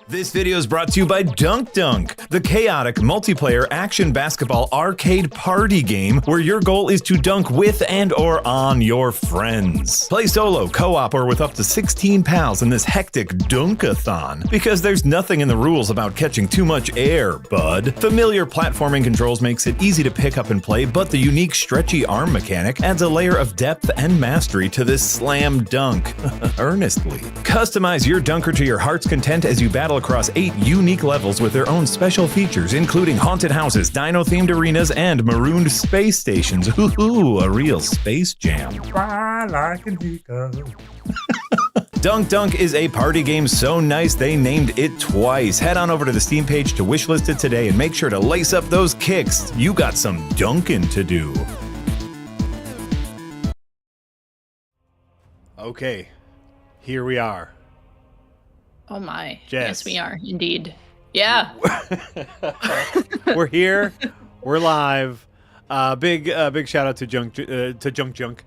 This video is brought to you by Dunk Dunk, the chaotic multiplayer action basketball arcade party game where your goal is to dunk with and or on your friends. Play solo, co-op, or with up to 16 pals in this hectic dunkathon, because there's nothing in the rules about catching too much air, bud. Familiar platforming controls makes it easy to pick up and play, but the unique stretchy arm mechanic adds a layer of depth and mastery to this slam dunk. Earnestly. Customize your dunker to your heart's content as you battle across 8 unique levels with their own special features, including haunted houses, dino-themed arenas, and marooned space stations. Ooh, a real space jam. Dunk Dunk is a party game so nice they named it twice. Head on over to the Steam page to wishlist it today and make sure to lace up those kicks. You got some dunking to do. Okay, here we are. Oh my. Jess. Yes, we are, indeed. Yeah. We're here. We're live. Big shout out to Junk Junk.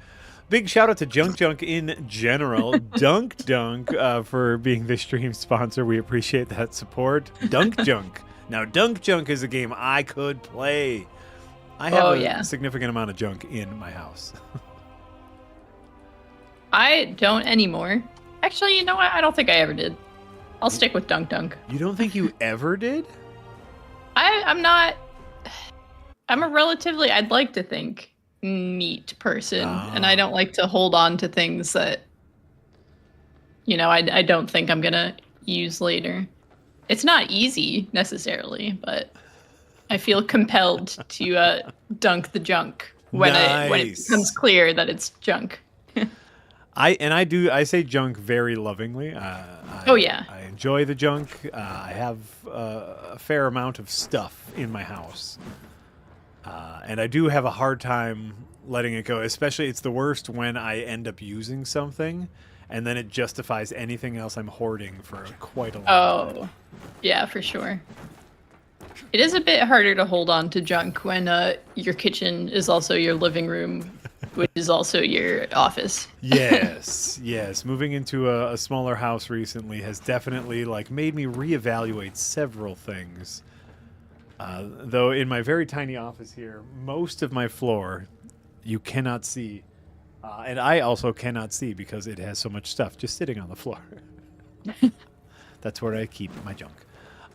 Big shout out to Junk in general. Dunk Dunk for being the stream sponsor. We appreciate that support. Dunk Junk. Now, Dunk Junk is a game I could play. I have a significant amount of junk in my house. I don't anymore. Actually, you know what? I don't think I ever did. I'll stick with Dunk Dunk. You don't think you ever did? I'm not... I'm a relatively, I'd like to think, neat person. And I don't like to hold on to things that, you know, I don't think I'm going to use later. It's not easy, necessarily, but I feel compelled to dunk the junk when it becomes clear that it's junk. I say junk very lovingly. I enjoy the junk. I have a fair amount of stuff in my house. And I do have a hard time letting it go. Especially, it's the worst when I end up using something and then it justifies anything else I'm hoarding for quite a long time. Yeah, for sure. It is a bit harder to hold on to junk when your kitchen is also your living room, which is also your office. Yes. Moving into a smaller house recently has definitely made me reevaluate several things. Though in my very tiny office here, most of my floor you cannot see. And I also cannot see because it has so much stuff just sitting on the floor. That's where I keep my junk.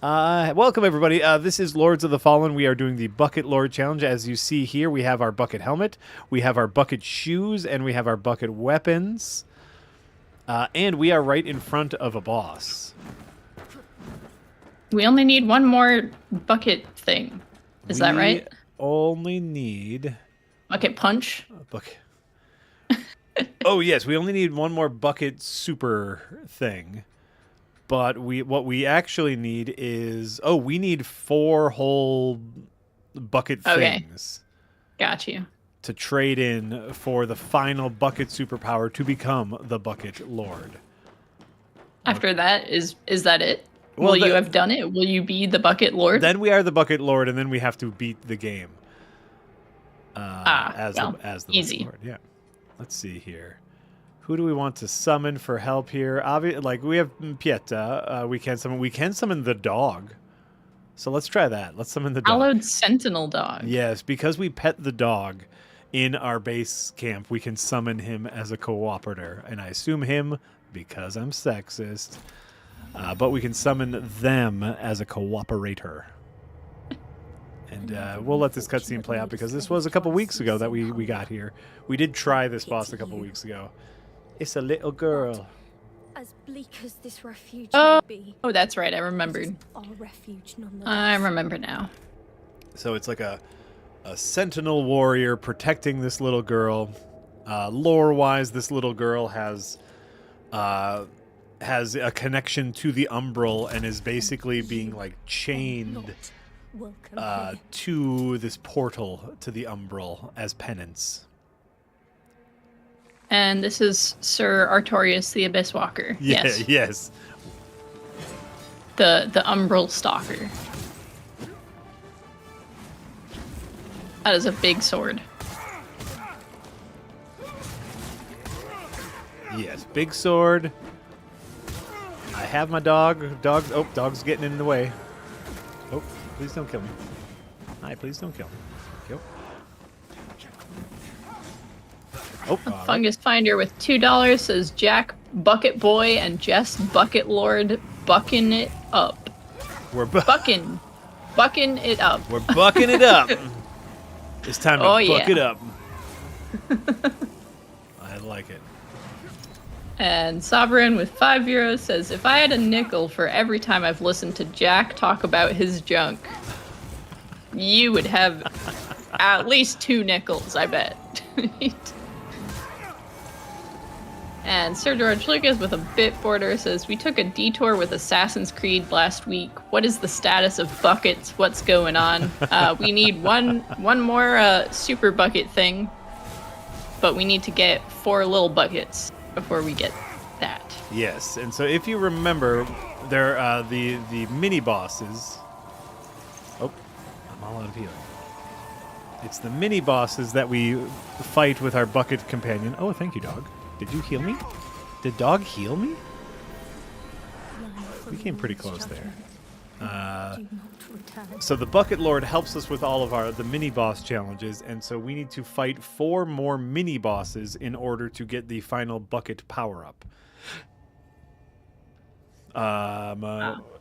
Welcome, everybody. This is Lords of the Fallen. We are doing the Bucket Lord Challenge. As you see here, we have our bucket helmet, we have our bucket shoes, and we have our bucket weapons. And we are right in front of a boss. We only need one more bucket thing. Is that right? We only need... Bucket punch? Bucket. Oh, yes. We only need one more bucket super thing. But what we actually need is... Oh, we need 4 whole bucket things. Got you. To trade in for the final bucket superpower to become the Bucket Lord. After that, is that it? Will you have done it? Will you be the Bucket Lord? Then we are the Bucket Lord, and then we have to beat the game. As the easy. Bucket Lord. Yeah. Let's see here. Who do we want to summon for help here? We have Pieta. We can summon the dog. So let's try that. Let's summon the dog. Hallowed Sentinel dog. Yes, because we pet the dog in our base camp, we can summon him as a cooperator. And I assume him because I'm sexist. But we can summon them as a cooperator. And we'll let this cutscene play out because this was a couple weeks ago that we got here. We did try this boss a couple weeks ago. It's a little girl. As bleak as this refuge may be. Oh, that's right. I remembered. Our refuge nonetheless. I remember now. So it's like a sentinel warrior protecting this little girl. Lore-wise, this little girl has a connection to the Umbral and is basically being chained to this portal to the Umbral as penance. And this is Sir Artorias the Abyss Walker. Yeah, yes. The Umbral Stalker. That is a big sword. Yes, big sword. I have my dog. Dog's getting in the way. Oh, please don't kill me. Hi, please don't kill me. Kill. Oh, Fungus Finder with $2 says Jack Bucket Boy and Jess Bucket Lord bucking it up. We're bucking it up. We're bucking it up. It's time to buck it up. I like it. And Sovereign with €5 says, if I had a nickel for every time I've listened to Jack talk about his junk, you would have at least 2 nickels, I bet. And Sir George Lucas with a bit border says, we took a detour with Assassin's Creed last week. What is the status of buckets? What's going on? We need one more super bucket thing, but we need to get 4 little buckets before we get that. Yes, and so if you remember, there the mini bosses. Oh, I'm all out of healing. It's the mini bosses that we fight with our bucket companion. Oh, thank you, dog. Did you heal me? Did dog heal me? We came pretty close there. So the Bucket Lord helps us with all of the mini boss challenges, and so we need to fight 4 more mini bosses in order to get the final bucket power up.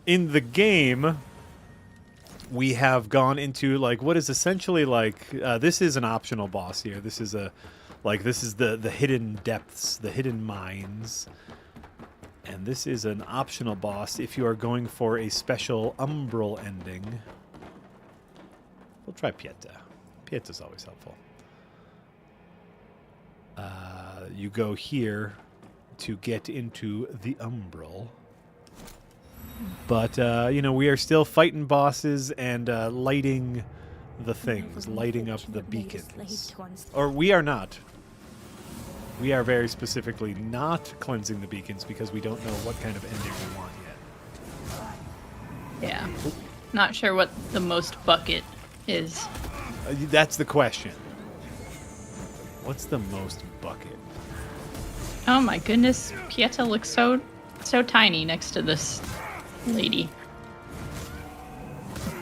In the game, we have gone into like what is essentially like this is an optional boss here. This is the hidden depths, the hidden mines. And this is an optional boss if you are going for a special umbral ending. We'll try Pieta. Pieta's always helpful. You go here to get into the umbral. But, we are still fighting bosses and lighting the things, lighting up the beacons. Or we are not. We are very specifically not cleansing the beacons because we don't know what kind of ending we want yet. Yeah. Not sure what the most bucket is. That's the question. What's the most bucket? Oh my goodness, Pieta looks so tiny next to this lady.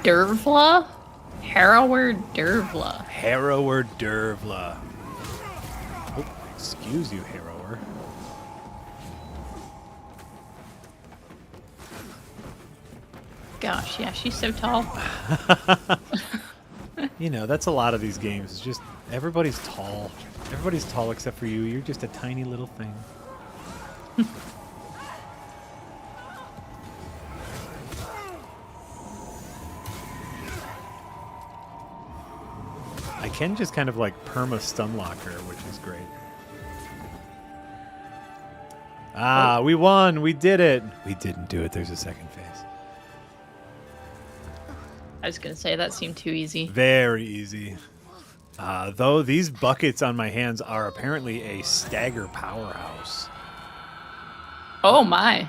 Dervla? Harrower Dervla. Harrower Dervla. Excuse you, Harrower. Gosh, yeah, she's so tall. That's a lot of these games. It's just everybody's tall. Everybody's tall except for you. You're just a tiny little thing. I can just kind of like perma stun lock her, which is great. We won. We did it. We didn't do it. There's a second phase. I was going to say, that seemed too easy. Very easy. Though these buckets on my hands are apparently a stagger powerhouse. Oh, my.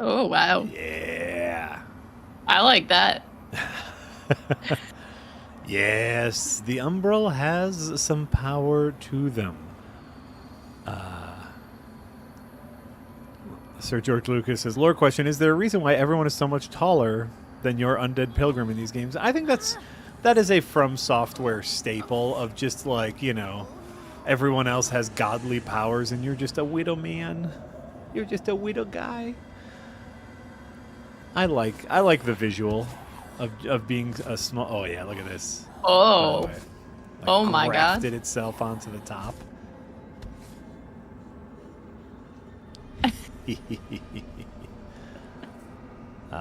Oh, wow. Yeah. I like that. Yes, the Umbral has some power to them. Sir George Lucas says, lore question, is there a reason why everyone is so much taller than your undead pilgrim in these games? I think that is a From Software staple of just like, everyone else has godly powers and you're just a widow man. You're just a widow guy. I like the visual of being a small. Oh yeah, look at this. Oh, oh my God! Grafted itself onto the top.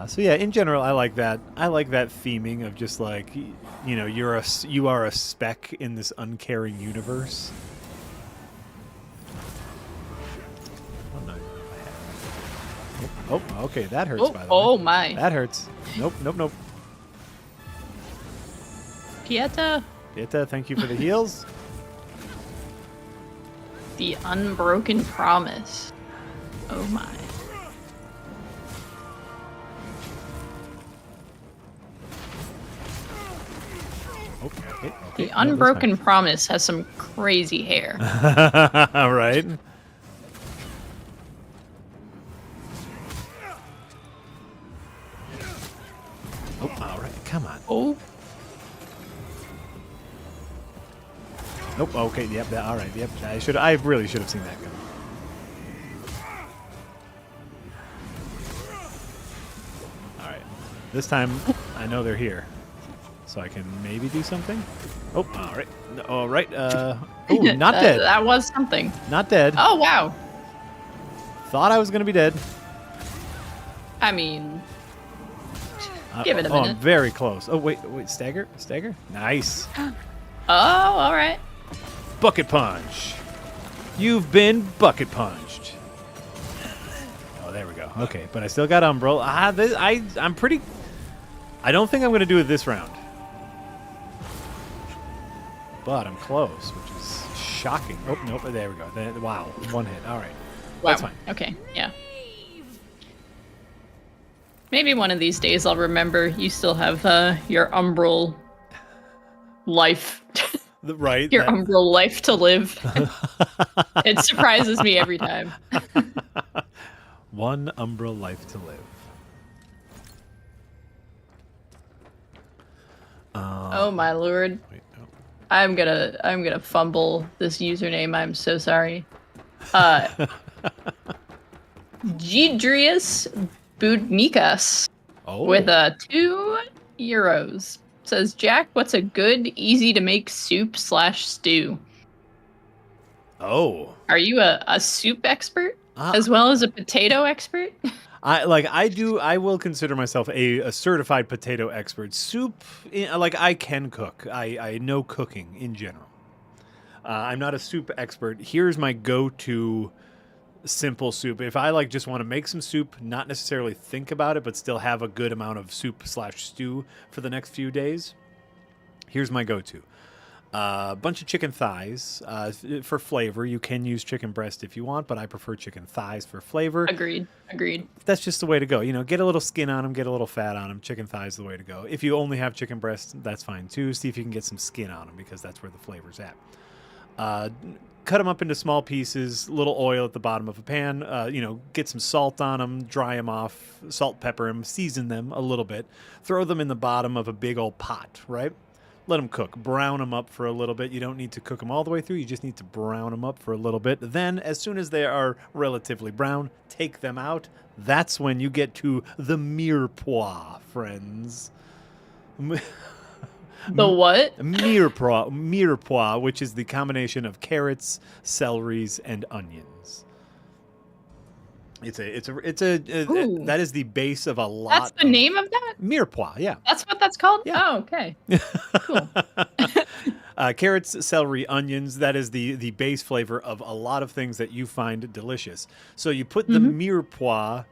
So yeah, in general, I like that. I like that theming of just like, you are a speck in this uncaring universe. Oh, okay, that hurts, by the way. Oh, my. That hurts. Nope. Pieta, thank you for the heals. the Unbroken Promise. Oh, my. Oh. Okay, The Unbroken Promise has some crazy hair. All right. Oh, all right. Come on. Oh. Nope. Okay. Yep. All right. Yep. I really should have seen that coming. All right. This time, I know they're here, so I can maybe do something. Oh. All right. All right. Oh, not dead. That was something. Not dead. Oh wow. Thought I was gonna be dead. I mean, give it a Oh, minute. I'm very close. Oh wait. Stagger. Nice. Oh, all right. Bucket punch. You've been bucket punched. Oh, there we go. Okay, but I still got Umbral. I'm pretty. I don't think I'm going to do it this round, but I'm close, which is shocking. Oh nope, there we go. Wow, one hit. All right, Wow. that's fine. Okay, yeah. Maybe one of these days I'll remember you still have your umbral life. Right. Your umbral life to live. It surprises me every time. One Umbral life to live. Oh my lord. Wait, no. I'm gonna fumble this username. I'm so sorry. Gidrius Budnikas Oh. with 2 euros. Says, Jack, what's a good, easy to make soup/stew? Oh. Are you a soup expert as well as a potato expert? I will consider myself a certified potato expert. Soup, I can cook. I know cooking in general. I'm not a soup expert. Here's my go-to simple soup. If I just want to make some soup, not necessarily think about it, but still have a good amount of soup/stew for the next few days, here's my go-to. A bunch of chicken thighs for flavor. You can use chicken breast if you want, but I prefer chicken thighs for flavor. Agreed. That's just the way to go. Get a little skin on them, get a little fat on them. Chicken thighs is the way to go. If you only have chicken breast, that's fine too. See if you can get some skin on them because that's where the flavor's at. Cut them up into small pieces, little oil at the bottom of a pan, get some salt on them, dry them off, salt, pepper them, season them a little bit, throw them in the bottom of a big old pot, right? Let them cook, brown them up for a little bit. You don't need to cook them all the way through. You just need to brown them up for a little bit. Then, as soon as they are relatively brown, take them out. That's when you get to the mirepoix, friends. The what? Mirepoix, which is the combination of carrots, celeries, and onions. That is the base of a lot. That's the name of that? Mirepoix, yeah. That's what that's called? Yeah. Oh, okay. Cool. Carrots, celery, onions, that is the base flavor of a lot of things that you find delicious. So you put the mirepoix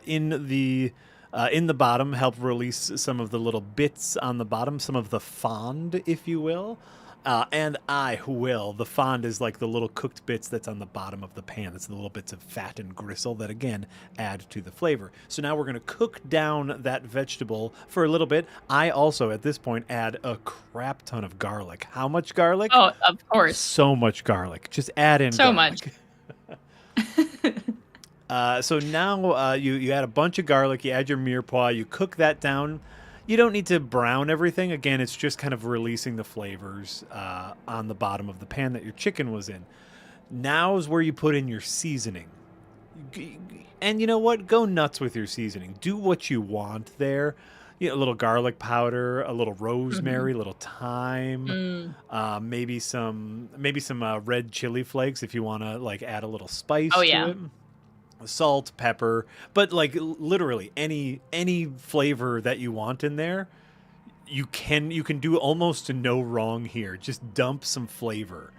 in the bottom, help release some of the little bits on the bottom, some of the fond, if you will. And the fond is like the little cooked bits that's on the bottom of the pan. That's the little bits of fat and gristle that, again, add to the flavor. So now we're going to cook down that vegetable for a little bit. I also, at this point, add a crap ton of garlic. How much garlic? Oh, of course. So much garlic. Just add in so garlic. Much. So now you add a bunch of garlic, you add your mirepoix, you cook that down. You don't need to brown everything. Again, it's just kind of releasing the flavors on the bottom of the pan that your chicken was in. Now is where you put in your seasoning. And you know what? Go nuts with your seasoning. Do what you want there. A little garlic powder, a little rosemary, a little thyme, maybe some red chili flakes if you want to add a little spice to it. Salt, pepper, but literally any flavor that you want in there, you can do almost no wrong here. Just dump some flavor.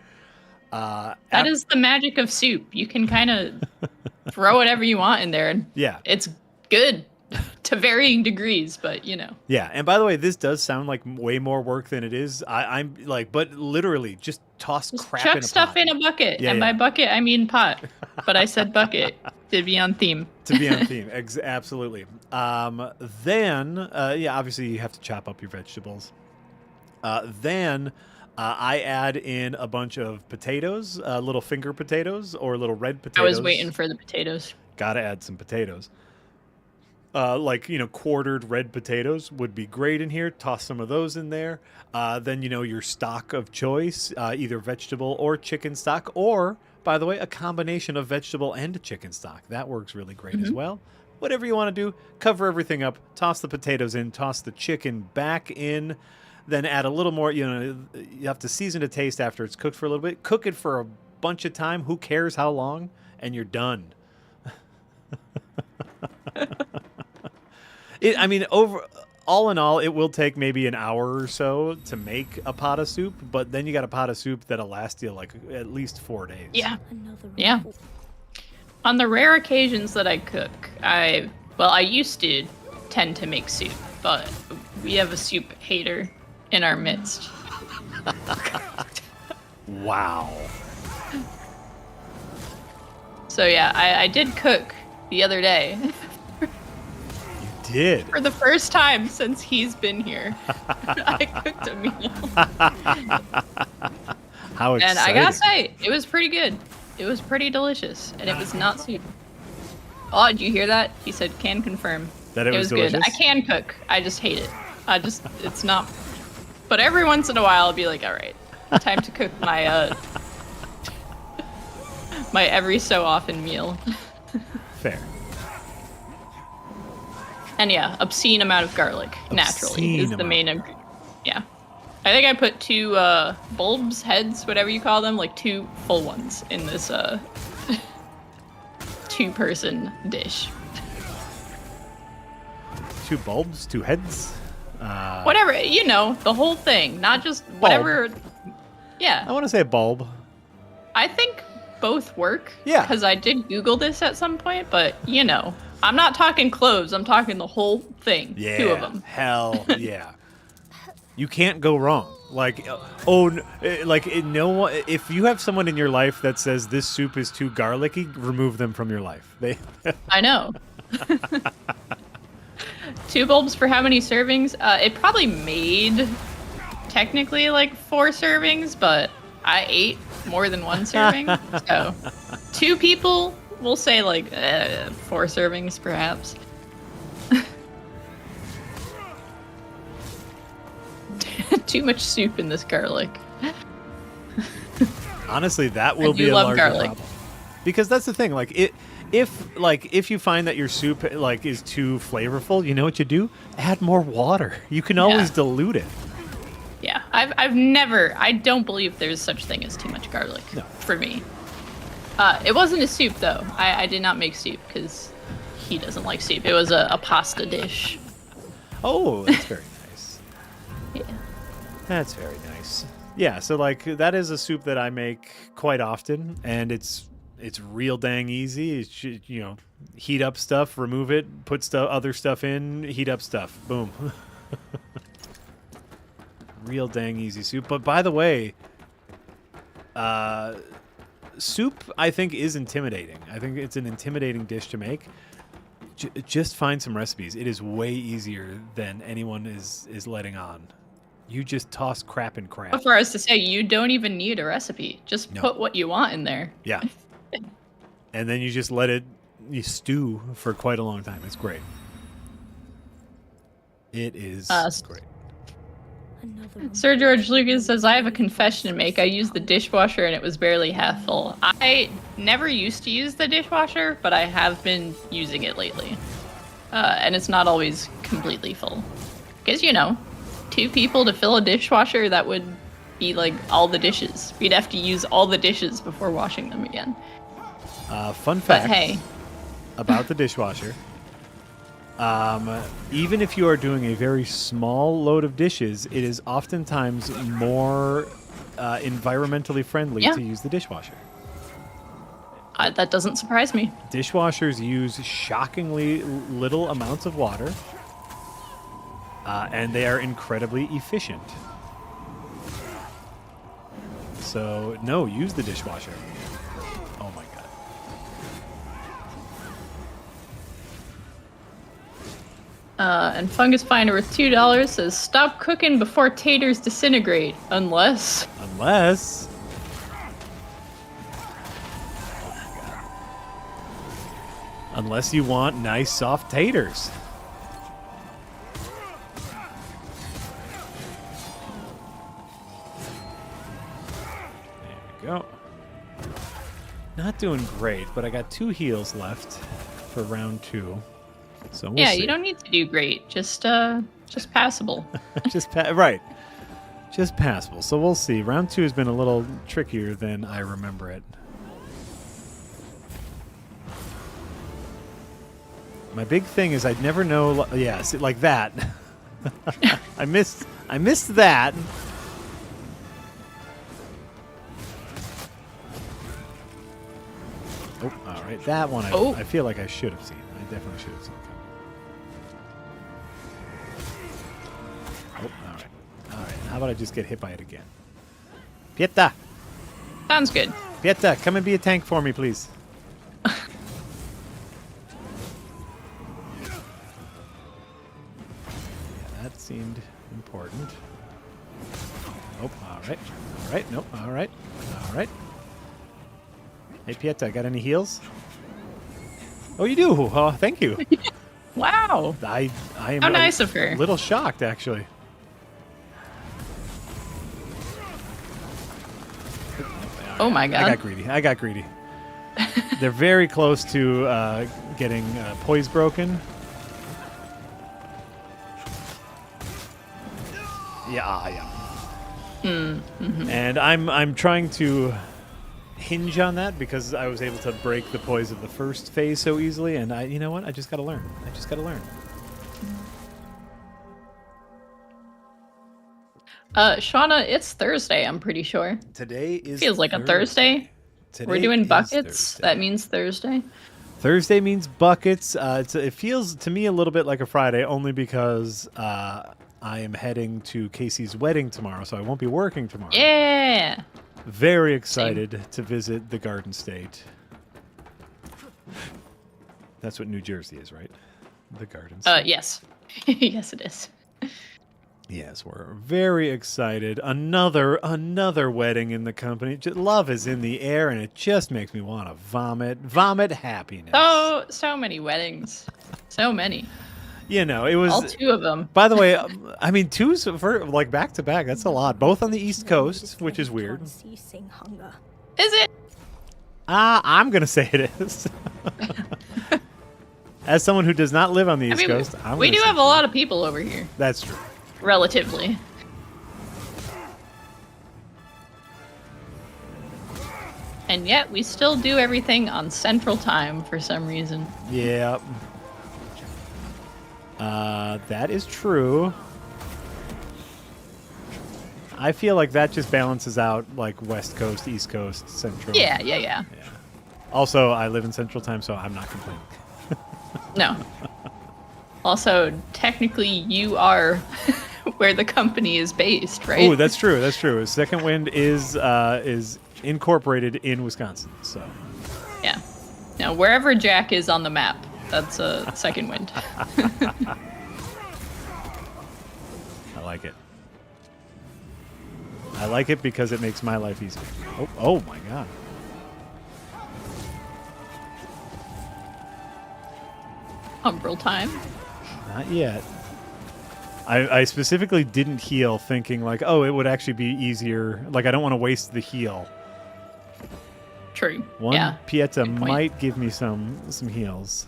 That is the magic of soup. You can kind of throw whatever you want in there, and it's good to varying degrees, but Yeah, and by the way, this does sound like way more work than it is. But literally, just toss crap chuck in a stuff pot. in a bucket, and by bucket I mean pot. But I said bucket to be on theme. Absolutely. Then, obviously you have to chop up your vegetables. Then I add in a bunch of potatoes, little finger potatoes or little red potatoes. I was waiting for the potatoes. Gotta add some potatoes. Like, quartered red potatoes would be great in here. Toss some of those in there. Then, your stock of choice, either vegetable or chicken stock, or, by the way, a combination of vegetable and chicken stock. That works really great as well. Whatever you want to do, cover everything up, toss the potatoes in, toss the chicken back in, then add a little more, you have to season to taste after it's cooked for a little bit. Cook it for a bunch of time. Who cares how long? And you're done. All in all, it will take maybe an hour or so to make a pot of soup, but then you got a pot of soup that'll last you like at least 4 days. Yeah. Yeah. On the rare occasions that I cook, I used to tend to make soup, but we have a soup hater in our midst. Wow. So yeah, I did cook the other day. Did for the first time since he's been here. I cooked a meal. How exciting. And I gotta say, it was pretty good. It was pretty delicious, and it was not soup. Oh, did you hear that? He said, "Can confirm." That it was good. delicious? I can cook. I just hate it. It's not. But every once in a while, I'll be like, all right, time to cook my my every so often meal. Fair. And yeah, obscene amount of garlic, naturally, is the main ingredient. Yeah. I think I put 2 bulbs, heads, whatever you call them, like 2 full ones in this 2-person dish. 2 bulbs, 2 heads? Whatever, the whole thing, not just whatever. Yeah. I want to say a bulb. I think both work. Yeah. Because I did Google this at some point, but I'm not talking cloves. I'm talking the whole thing. Yeah. 2 of them. Hell yeah. You can't go wrong. Like, no one. If you have someone in your life that says this soup is too garlicky, remove them from your life. I know. 2 bulbs for how many servings? It probably made technically like 4 servings, but I ate more than 1 serving. So 2 people, we'll say like 4 servings perhaps. Too much soup in this garlic. Honestly, that will be a larger problem. Because that's the thing, like if you find that your soup like is too flavorful, you know what you do? Add more water. You can always dilute it. Yeah, I don't believe there's such thing as too much garlic for me. It wasn't a soup though. I did not make soup because he doesn't like soup. It was a pasta dish. Oh, that's very nice. Yeah. That's very nice. Yeah, so like that is a soup that I make quite often, and it's real dang easy. It's heat up stuff, remove it, put other stuff in, heat up stuff, boom. Real dang easy soup. But by the way, soup I think is intimidating. I think it's an intimidating dish to make. Just find some recipes. It is way easier than anyone is letting on. You just toss crap in crap. But for us to say, you don't even need a recipe. Just put what you want in there. Yeah. And then you just let it stew for quite a long time. It's great. It is great. Sir George Lucas says, I have a confession to make. I used the dishwasher and it was barely half full. I never used to use the dishwasher, but I have been using it lately. And it's not always completely full. Because, 2 people to fill a dishwasher, that would be like all the dishes. We'd have to use all the dishes before washing them again. Fun fact hey. about the dishwasher. Even if you are doing a very small load of dishes, it is oftentimes more environmentally friendly to use the dishwasher. That doesn't surprise me. Dishwashers use shockingly little amounts of water. And they are incredibly efficient. So, no, use the dishwasher. Oh my And Fungus Finder with $2 says, stop cooking before taters disintegrate, unless... Unless you want nice soft taters. There we go. Not doing great, but I got 2 heals left for round 2. So we'll see. You don't need to do great. Just passable. Right. Just passable. So we'll see. Round 2 has been a little trickier than I remember it. My big thing is I'd never know. Yeah, see, like that. I missed that. Oh, all right. That one I feel like I should have seen. I definitely should have seen coming. Oh, all right. All right. How about I just get hit by it again? Pieta. Sounds good. Pieta, come and be a tank for me, please. That seemed important. Oh, all right. All right. Nope. All right. All right. Hey, Pieta, got any heals? Oh, you do? Oh, thank you. Wow. I am How nice of her. A little shocked, actually. Oh, my God. I got greedy. They're very close to getting poise broken. Yeah. Mm-hmm. And I'm trying to hinge on that because I was able to break the poise of the first phase so easily, and you know what? I just got to learn. Shauna, it's Thursday, I'm pretty sure. Today is Feels like a Thursday. We're doing buckets. That means Thursday. Thursday means buckets. It feels to me a little bit like a Friday, only because I am heading to Casey's wedding tomorrow, so I won't be working tomorrow. Yeah. Very excited to visit the Garden State. That's what New Jersey is, right? The Garden State. Yes. Yes, it is. Yes, we're very excited. Another wedding in the company. Love is in the air, and it just makes me want to vomit. Vomit happiness. So many weddings. So many. You know, it was all 2 of them. By the way, I mean 2's for like back to back. That's a lot. Both on the East Coast, which is weird. Is it? I'm gonna say it is. As someone who does not live on the East Coast, we do have a lot of people over here. That's true. Relatively. And yet we still do everything on Central Time for some reason. Yeah. That is true. I feel like that just balances out like West Coast, East Coast, Central. Yeah. Also, I live in Central Time, so I'm not complaining. No. Also, technically, you are where the company is based, right? Oh, that's true. Second Wind is incorporated in Wisconsin, so. Yeah. Now, wherever Jack is on the map, that's a Second Wind. I like it. I like it because it makes my life easier. Oh my God. Umbral time. Not yet. I specifically didn't heal thinking like, oh, it would actually be easier. Like, I don't want to waste the heal. True. One Pieta might give me some heals.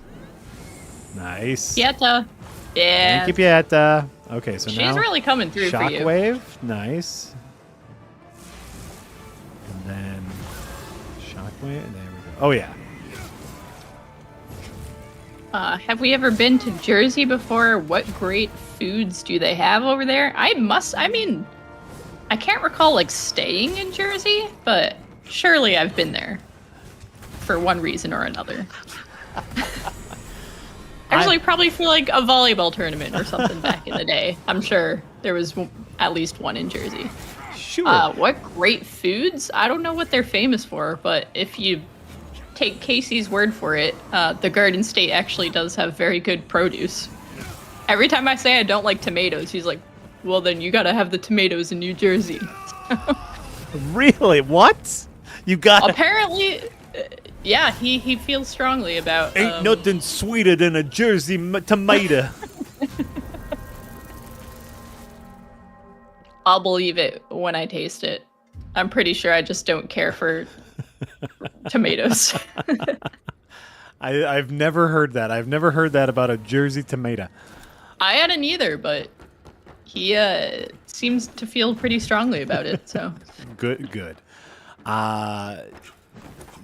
Nice. Pieta. Yeah. Thank you, Pieta. Okay, so now she's really coming through for you. Shockwave. Nice. And then Shockwave. There we go. Oh, yeah. Have we ever been to Jersey before? What great foods do they have over there? I can't recall like staying in Jersey, but surely I've been there for one reason or another. Actually, probably for like a volleyball tournament or something back in the day. I'm sure there was at least one in Jersey. Sure. What great foods? I don't know what they're famous for, but if you take Casey's word for it, the Garden State actually does have very good produce. Every time I say I don't like tomatoes, he's like, well, then you gotta have the tomatoes in New Jersey. Really? What? You got Apparently, yeah, he feels strongly about... Ain't nothing sweeter than a Jersey tomato. I'll believe it when I taste it. I'm pretty sure I just don't care for tomatoes. I've never heard that. I've never heard that about a Jersey tomato. I hadn't either, but he seems to feel pretty strongly about it. So Good.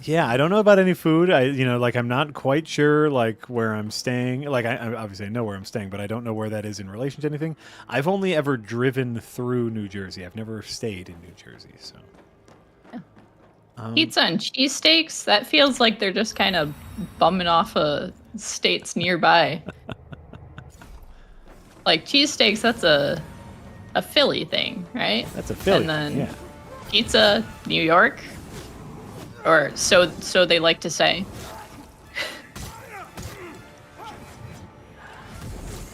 Yeah, I don't know about any food. I'm not quite sure like where I'm staying. Like I obviously know where I'm staying, but I don't know where that is in relation to anything. I've only ever driven through New Jersey. I've never stayed in New Jersey, so. pizza and cheesesteaks, that feels like they're just kind of bumming off of states nearby. Like cheesesteaks, that's a Philly thing, right? That's a Philly. And then yeah. pizza, New York, or so they like to say.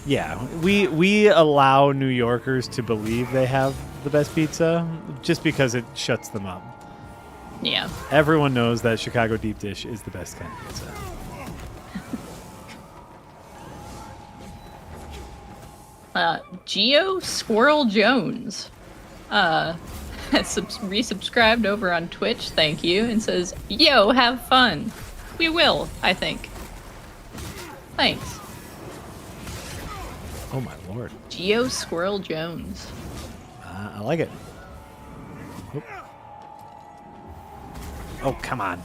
Yeah, we allow New Yorkers to believe they have the best pizza just because it shuts them up. Yeah. Everyone knows that Chicago deep dish is the best kind of pizza. Geo Squirrel Jones resubscribed over on Twitch, thank you, and says, yo, have fun. We will, I think. Thanks. Oh my lord. Geo Squirrel Jones. I like it. Oop. Oh, come on.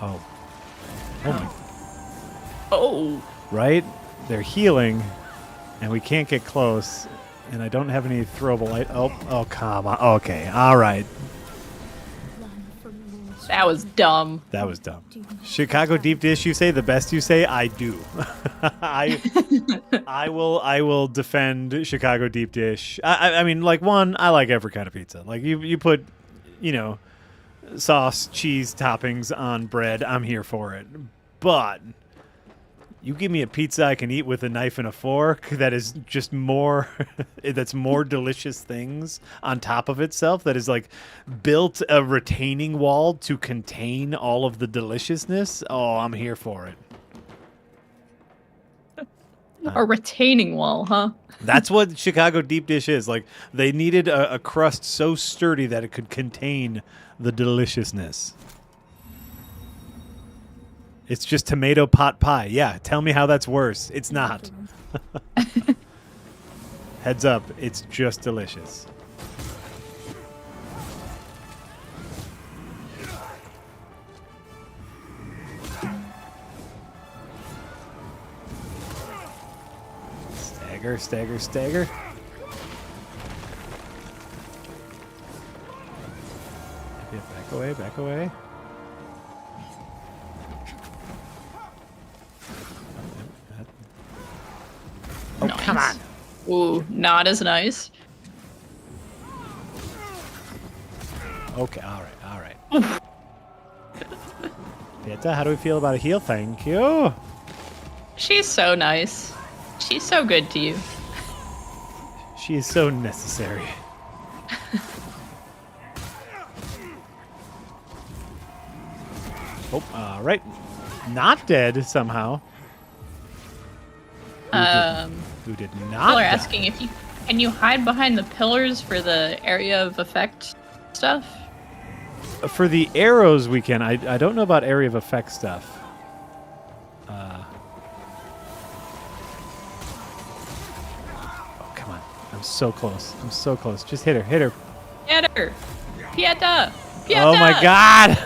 Oh. Oh my. Oh. Right? They're healing, and we can't get close, and I don't have any throwable light. Oh, come on. Okay, all right. That was dumb. That was dumb. Chicago deep dish, you say? The best you say? I do. I will defend Chicago deep dish. I mean, like, one, I like every kind of pizza. Like, you put, sauce, cheese, toppings on bread, I'm here for it. But you give me a pizza I can eat with a knife and a fork that is just more, that's more delicious things on top of itself, that is like built a retaining wall to contain all of the deliciousness. Oh, I'm here for it. A retaining wall, huh? That's what Chicago deep dish is. Like, they needed a crust so sturdy that it could contain the deliciousness. It's just tomato pot pie. Yeah, tell me how that's worse. It's not. Heads up, it's just delicious. Stagger, stagger, stagger. Yeah, back away, back away. Oh, Nice. come on. Ooh, not as nice. Okay, all right. Pieta, how do we feel about a heal? Thank you. She's so nice. She's so good to you. She is so necessary. Oh, all right. Not dead somehow. Who did not People are die. asking if can you hide behind the pillars for the area of effect stuff? For the arrows we can. I don't know about area of effect stuff. Oh, come on. I'm so close. I'm so close. Just hit her. Hit her. Get her! Pieta! Pieta! Oh my god!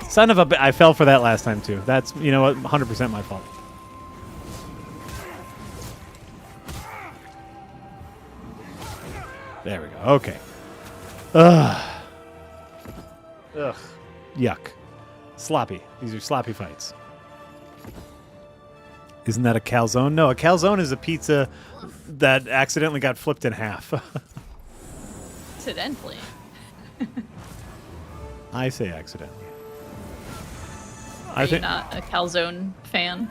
Son of a I fell for that last time too. That's, 100% my fault. There we go. Okay. Ugh. Yuck. Sloppy. These are sloppy fights. Isn't that a calzone? No, a calzone is a pizza that accidentally got flipped in half. Accidentally. I say accidentally. Are you not a calzone fan?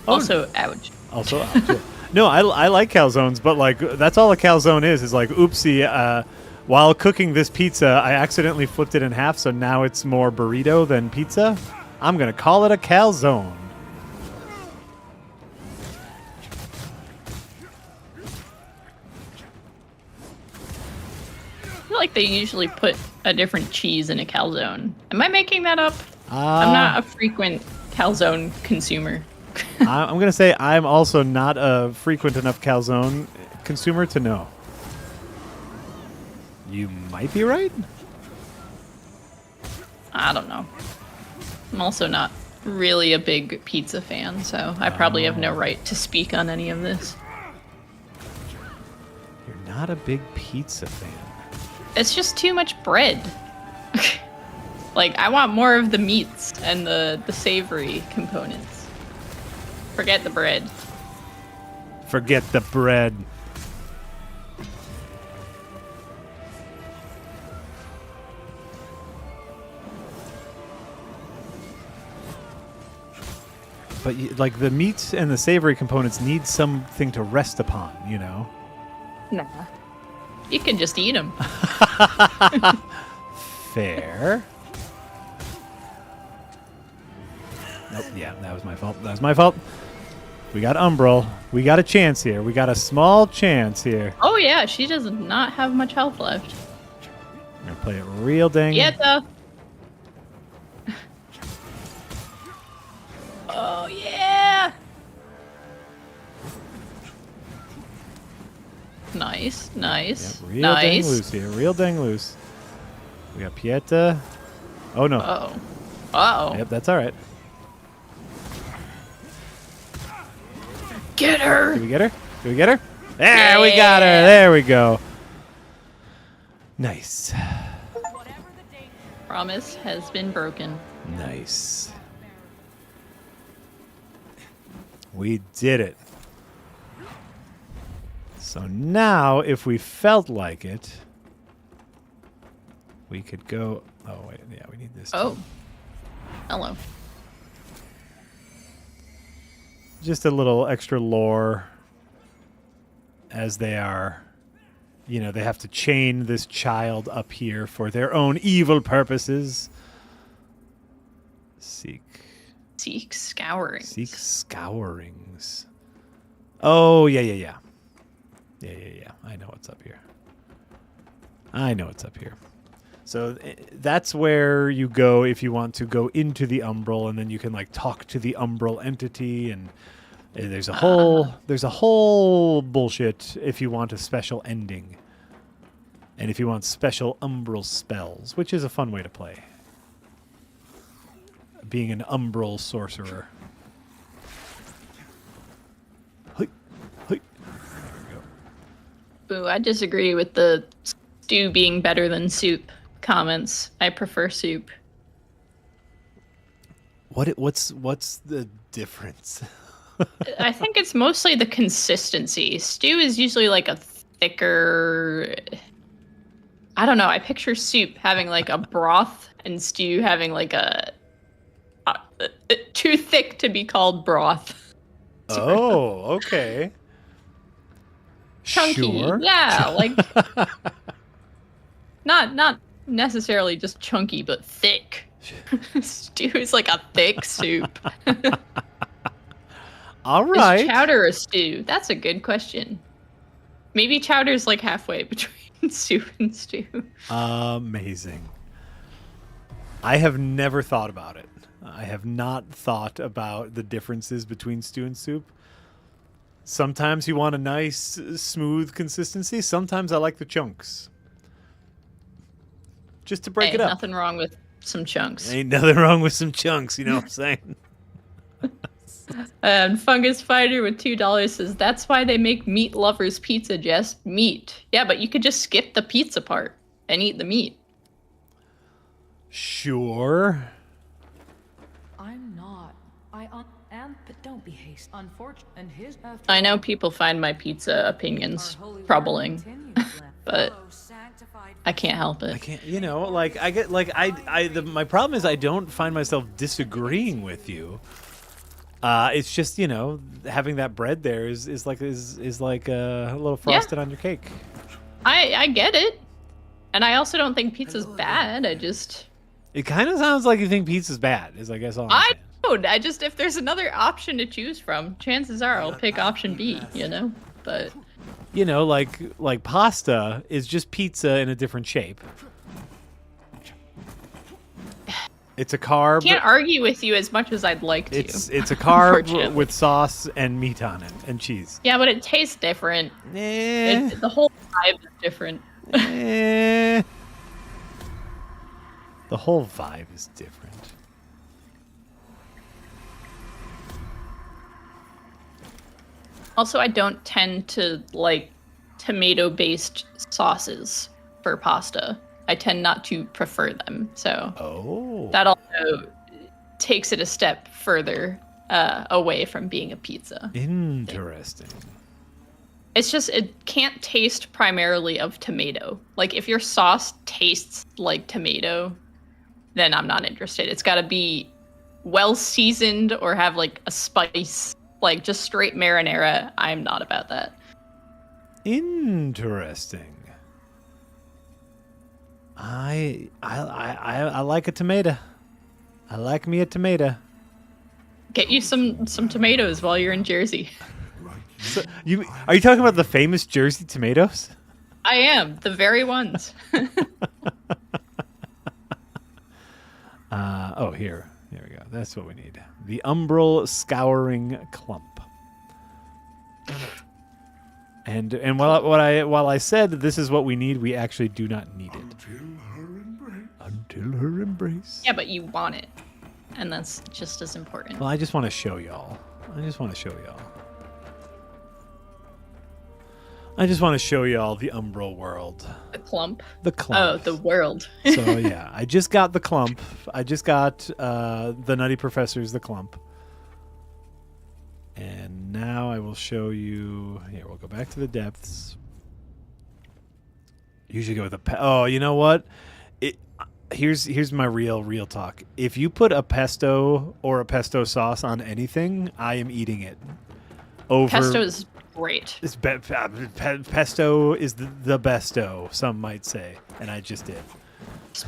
Oh, Also, ouch. Also, ouch. No, I like calzones, but like that's all a calzone is like oopsie. While cooking this pizza, I accidentally flipped it in half, so now it's more burrito than pizza. I'm gonna call it a calzone. I feel like they usually put a different cheese in a calzone. Am I making that up? I'm not a frequent calzone consumer. I'm gonna say I'm also not a frequent enough calzone consumer to know. You might be right. I don't know. I'm also not really a big pizza fan, so I probably have no right to speak on any of this. You're not a big pizza fan. It's just too much bread. Like, I want more of the meats and the savory components. Forget the bread. Forget the bread. But like the meats and the savory components need something to rest upon, you know? Nah. You can just eat them. Fair. Nope, yeah, that was my fault. That was my fault. We got Umbral. We got a chance here. We got a small chance here. Oh yeah, she does not have much health left. We're going to play it real dang. Pieta. Oh yeah. Nice, nice, Yep, real nice. dang loose here. Real dang loose. We got Pieta. Oh, no. Uh-oh. Uh-oh. Yep, that's all right. Get her! Did we get her? Did we get her? There, we got her. There we go. Nice. Promise has been broken. Nice. We did it. So now, if we felt like it, we could go... Oh, wait. Yeah, we need this. Oh. Hello. Just a little extra lore as they are, you know, they have to chain this child up here for their own evil purposes. Seek Scourings. Seek scourings. Oh, yeah. Yeah. I know what's up here. So that's where you go if you want to go into the Umbral, and then you can like talk to the Umbral entity, and there's a whole bullshit if you want a special ending, and if you want special Umbral spells, which is a fun way to play. Being an Umbral sorcerer. There we go. Ooh, I disagree with the stew being better than soup comments. I prefer soup. What's the difference? I think it's mostly the consistency. Stew is usually like a thicker... I don't know. I picture soup having like a broth and stew having like a too thick to be called broth. Oh, okay. Chunky. Sure. Yeah, like not necessarily just chunky, but thick. Stew is like a thick soup. All right. Is chowder a stew? That's a good question. Maybe chowder's like halfway between soup and stew. Amazing. I have never thought about it. I have not thought about the differences between stew and soup. Sometimes you want a nice, smooth consistency. Sometimes I like the chunks. Just to break it up. Nothing wrong with some chunks. Ain't nothing wrong with some chunks, you know what I'm saying? And Fungus Fighter with $2 says, that's why they make meat lovers pizza, Jess. Meat. Yeah, but you could just skip the pizza part and eat the meat. Sure. I'm not. But don't be hasty. Unfortunate, and his. I know people find my pizza opinions troubling, but I can't help it. I can't, like I get like my problem is I don't find myself disagreeing with you. It's just having that bread there is like a little frosted on your cake. I get it, and I also don't think pizza's bad. It kind of sounds like you think pizza's bad. Is I guess all I'm saying. I just, if there's another option to choose from, chances are I'll pick option B, But like pasta is just pizza in a different shape. It's a carb. Can't argue with you as much as I'd like to. It's a carb with sauce and meat on it and cheese. Yeah, but it tastes different. The whole vibe is different. The whole vibe is different. Also, I don't tend to like tomato-based sauces for pasta. I tend not to prefer them, so that also takes it a step further away from being a pizza. Interesting. It's just, it can't taste primarily of tomato. Like, if your sauce tastes like tomato, then I'm not interested. It's got to be well seasoned or have like a spice. Like, just straight marinara, I'm not about that. Interesting. I like a tomato. I like me a tomato. Get you some tomatoes while you're in Jersey. So are you talking about the famous Jersey tomatoes? I am, the very ones. Here we go. That's what we need. The umbral scouring clump. And while I said this is what we need, we actually do not need it. Until her embrace. Yeah, but you want it, and that's just as important. Well, I just want to show y'all. I just want to show y'all the umbral world. The clump. The clump. Oh, the world. So yeah, I just got the clump. I just got the Nutty Professor's the clump. And now I will show you. Here, we'll go back to the depths. Usually go with oh, you know what? Here's my real talk. If you put a pesto or a pesto sauce on anything, I am eating it. Pesto is great. Pesto is the besto, some might say, and I just did.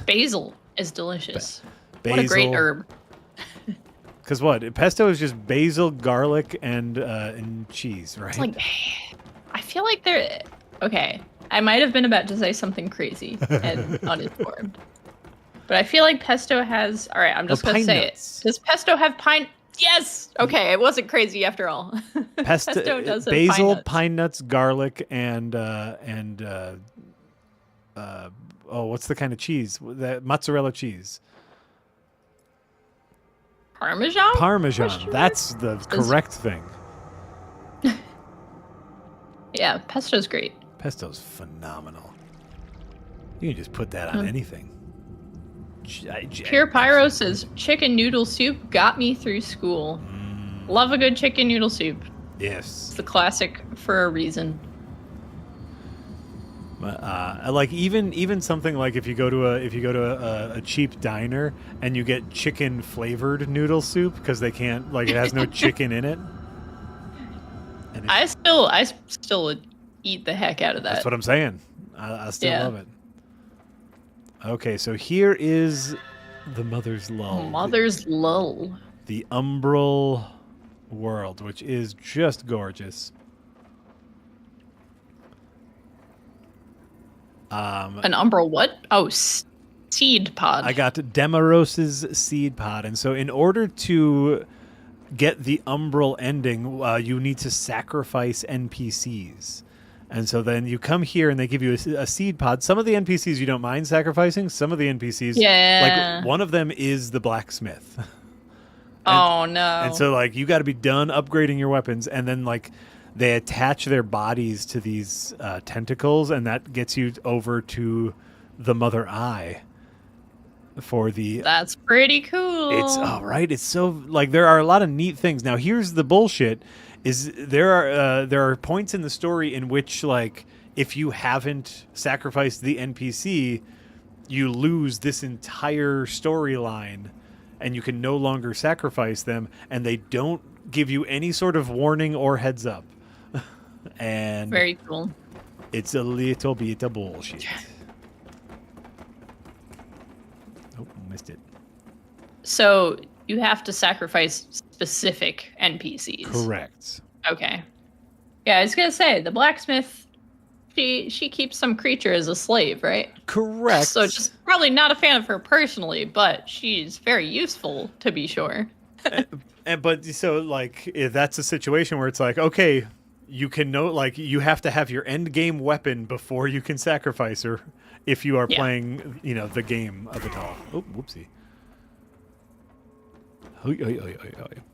Basil is delicious. Basil. What a great herb. Because what? Pesto is just basil, garlic, and cheese, right? It's like, I feel like they're... Okay, I might have been about to say something crazy and uninformed. But I feel like pesto has... All right, I'm just going to say nuts. It. Does pesto have pine... Yes! Okay, it wasn't crazy after all. Pesto does basil, pine nuts, garlic, and what's the kind of cheese? That mozzarella cheese. Parmesan? Parmesan. That's the correct thing. Yeah, pesto's great. Pesto's phenomenal. You can just put that on anything. Pure Pyro says, chicken noodle soup got me through school. Love a good chicken noodle soup. Yes. It's the classic for a reason. Like even something like if you go to a cheap diner and you get chicken flavored noodle soup because they can't, like, it has no chicken in it. And I still eat the heck out of that. That's what I'm saying. I still love it. Okay, so here is the Mother's Lull. Mother's Lull. The umbral world, which is just gorgeous. An umbral what? Oh, seed pod. I got Demaros's seed pod, and so in order to get the umbral ending, you need to sacrifice NPCs. And so then you come here and they give you a seed pod. Some of the NPCs you don't mind sacrificing. Some of the NPCs, like one of them is the blacksmith. Oh no. And so like you got to be done upgrading your weapons, and then like they attach their bodies to these tentacles, and that gets you over to the Mother Eye. for the. That's pretty cool. It's all right. It's so like there are a lot of neat things. Now here's the bullshit: is there are points in the story in which like if you haven't sacrificed the NPC, you lose this entire storyline, and you can no longer sacrifice them, and they don't give you any sort of warning or heads up. And very cool. it's a little bit of bullshit. Oh, missed it. So you have to sacrifice specific NPCs. Correct. Okay. Yeah, I was gonna say the blacksmith. She keeps some creature as a slave, right? Correct. So just probably not a fan of her personally, but she's very useful to be sure. But so like if that's a situation where it's like, okay, you can know like you have to have your end game weapon before you can sacrifice her if you are playing, the game of it all. Oh, whoopsie.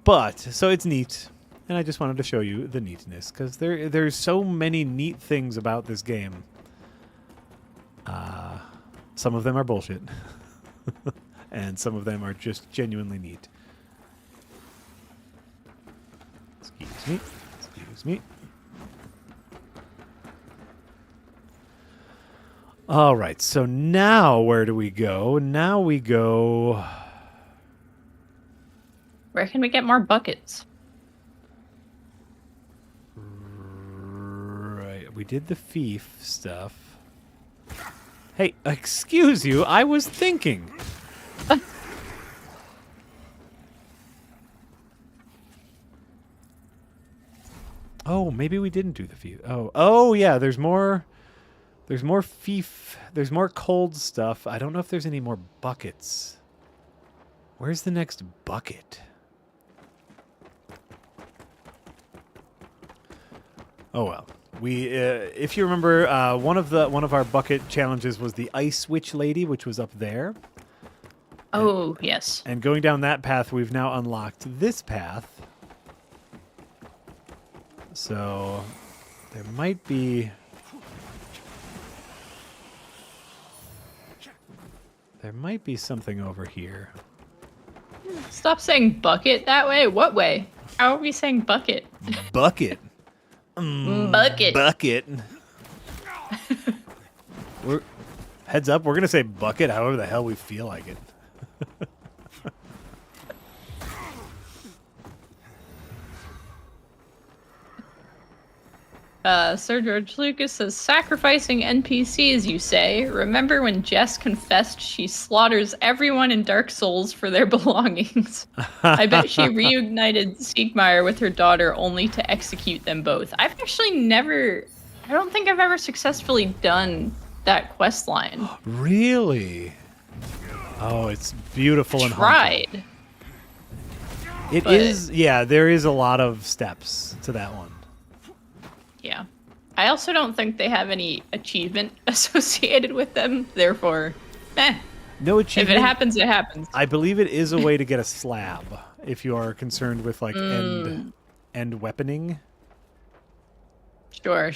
But so it's neat, and I just wanted to show you the neatness because there's so many neat things about this game. Some of them are bullshit, and some of them are just genuinely neat. Excuse me. All right, so now where do we go? Now we go... Where can we get more buckets? Right, we did the fief stuff. Hey, excuse you, I was thinking. Oh, maybe we didn't do the fief. Oh yeah, there's more fief. There's more cold stuff. I don't know if there's any more buckets. Where's the next bucket? Oh well. We, if you remember, one of our bucket challenges was the Ice Witch Lady, which was up there. Oh, yes. And going down that path, we've now unlocked this path. So there might be something over here. Stop saying bucket that way. What way? How are we saying bucket? Bucket. Bucket. Bucket. Heads up, we're going to say bucket however the hell we feel like it. Sir George Lucas says, sacrificing NPCs, you say? Remember when Jess confessed she slaughters everyone in Dark Souls for their belongings? I bet she reunited Siegmeyer with her daughter only to execute them both. I've actually I don't think I've ever successfully done that quest line. Really? Oh, it's beautiful and haunting. It is, yeah, there is a lot of steps to that one. Yeah. I also don't think they have any achievement associated with them. Therefore, no achievement. If it happens, it happens. I believe it is a way to get a slab if you are concerned with like end weaponing. Sure.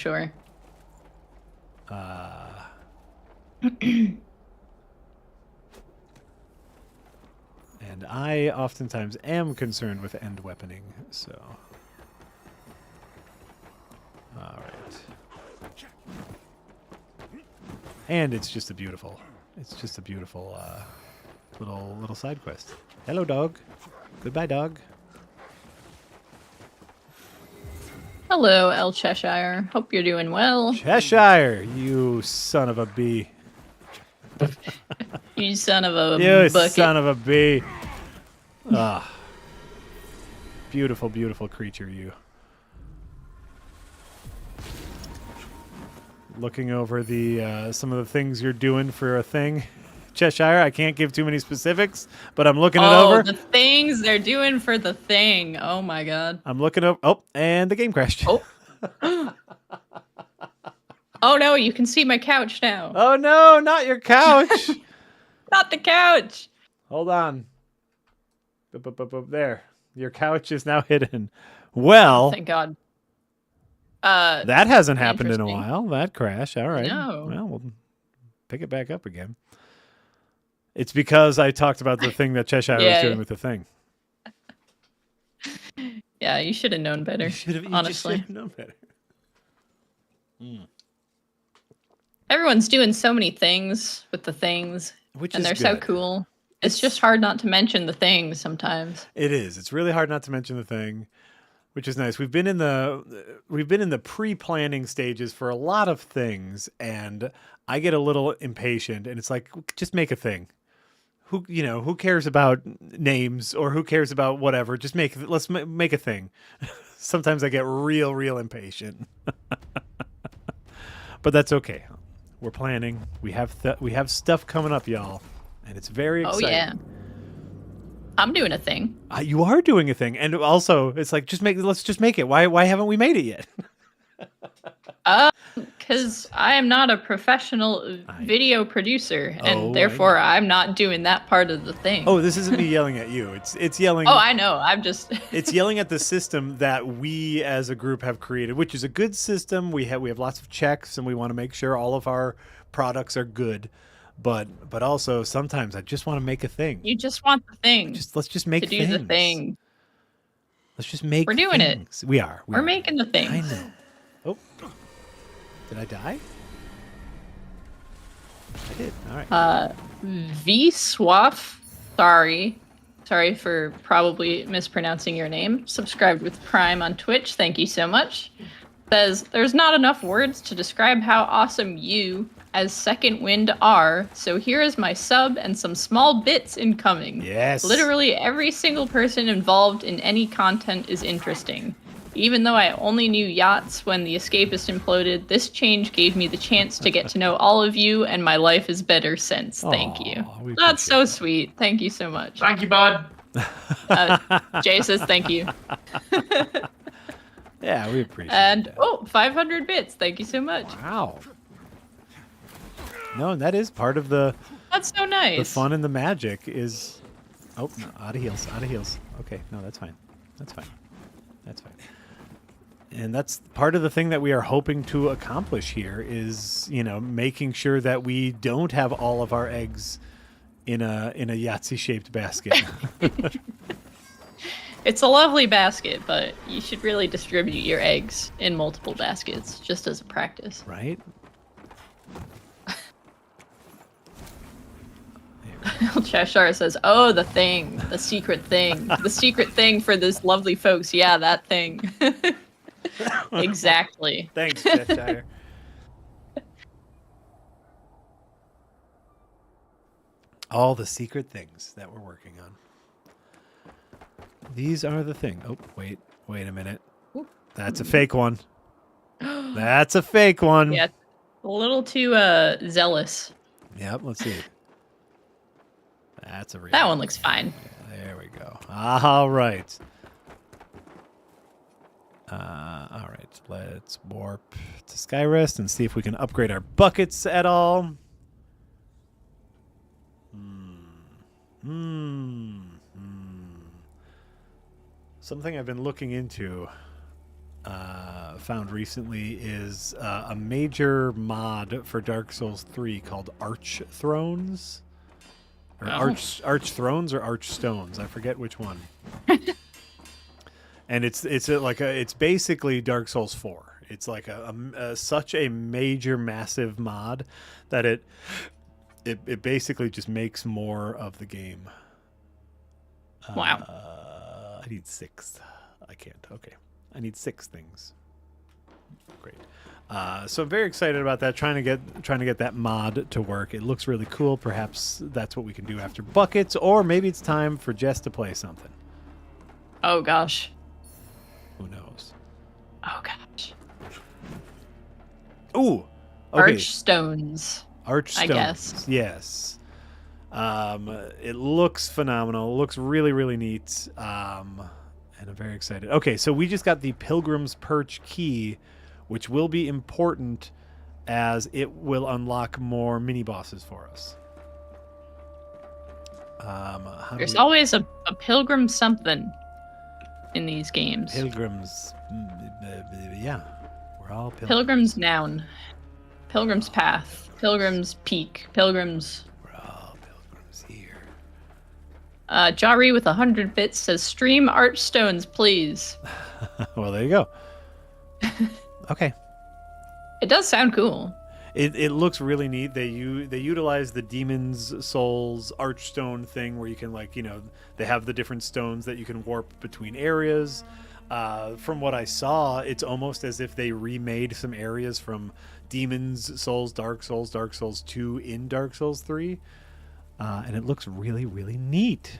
And I oftentimes am concerned with end weaponing, so. All right. And it's just a beautiful little side quest. Hello, dog. Goodbye, dog. Hello, El Cheshire. Hope you're doing well. Cheshire, you son of a bee. You son of a You bucket. son of a bee. Ah. Beautiful, beautiful creature, you. Looking over the some of the things you're doing for a thing. Cheshire, I can't give too many specifics, but I'm looking it over. Oh, the things they're doing for the thing. Oh my god. I'm looking up. Oh, and the game crashed. Oh. Oh no, you can see my couch now. Oh no, not your couch. Not the couch. Hold on. There. Your couch is now hidden. Well, thank God. That hasn't happened in a while. That crash. All right. No. Well, we'll pick it back up again. It's because I talked about the thing that Cheshire was Yeah. doing with the thing. Yeah, you should have known better. Honestly, known better. everyone's doing so many things with the things, Which and is they're so good. cool. It's just hard not to mention the things sometimes. It is. It's really hard not to mention the thing, which is nice. We've been in the pre-planning stages for a lot of things, and I get a little impatient, and it's like, just make a thing. Who cares about names or who cares about whatever? Just let's make a thing. Sometimes I get real impatient. But that's okay. We're planning. We have stuff coming up, y'all. And it's very exciting. Oh yeah, I'm doing a thing. You are doing a thing, and also it's like let's just make it. Why haven't we made it yet? Because I am not a professional video producer, Oh, and therefore I'm not doing that part of the thing. Oh, this isn't me yelling at you. It's yelling. Oh, I know. I'm just. It's yelling at the system that we as a group have created, which is a good system. We have lots of checks, and we want to make sure all of our products are good. But also sometimes I just want to make a thing. You just want the thing. Let's just make to things. do the thing. Let's just make. We're doing things. We are. We're making the thing. I know. Oh, did I die? I did. All right. V Swaf. Sorry for probably mispronouncing your name. Subscribed with Prime on Twitch. Thank you so much. Says there's not enough words to describe how awesome you as Second Wind are, so here is my sub and some small bits incoming. Yes. Literally every single person involved in any content is interesting. Even though I only knew yachts when the Escapist imploded, this change gave me the chance to get to know all of you, and my life is better since. Thank you. That's so sweet. Thank you so much. Thank you, bud. Jay says thank you. Yeah, we appreciate And that. 500 bits. Thank you so much. Wow. No, and that is part of the That's so nice. the fun and the magic is. Oh, no, out of heals. Okay, no, that's fine. That's fine. And that's part of the thing that we are hoping to accomplish here is, making sure that we don't have all of our eggs in a Yahtzee-shaped basket. It's a lovely basket, but you should really distribute your eggs in multiple baskets just as a practice. Right? Cheshire says, "Oh, the thing, the secret thing for this lovely folks. Yeah, that thing." Exactly. Thanks, Cheshire. All the secret things that we're working on. These are the thing. Oh, wait a minute. That's a fake one. That's a fake one. Yeah, a little too zealous. Yep, let's see. That's a real That one looks fine. Yeah, there we go. All right. All right. Let's warp to Skyrest and see if we can upgrade our buckets at all. Something I've been looking into, found recently, is a major mod for Dark Souls 3 called Arch Thrones. Or Arch Thrones or Arch Stones. I forget which one. And it's basically Dark Souls 4. It's like such a major, massive mod that it basically just makes more of the game. Wow. I need 6. I can't. Okay. I need 6 things. Great. So I'm very excited about that. Trying to get that mod to work. It looks really cool. Perhaps that's what we can do after buckets, or maybe it's time for Jess to play something. Oh gosh. Who knows? Oh gosh. Ooh. Okay. Archstones. Archstones. I guess. Yes. It looks phenomenal. It looks really, really neat. And I'm very excited. Okay, so we just got the Pilgrim's Perch key, which will be important as it will unlock more mini bosses for us. There's always a pilgrim something in these games. Pilgrims. Yeah, we're all pilgrims. Pilgrim's noun. Pilgrim's path. Pilgrim's peak. Pilgrim's. We're all pilgrims is here. Jari with 100 bits says, stream Archstones, please. Well, there you go. Okay. It does sound cool. It looks really neat. They utilize the Demon's Souls Archstone thing where you can, like, they have the different stones that you can warp between areas. From what I saw, it's almost as if they remade some areas from Demon's Souls, Dark Souls 2 in Dark Souls 3. And it looks really, really neat.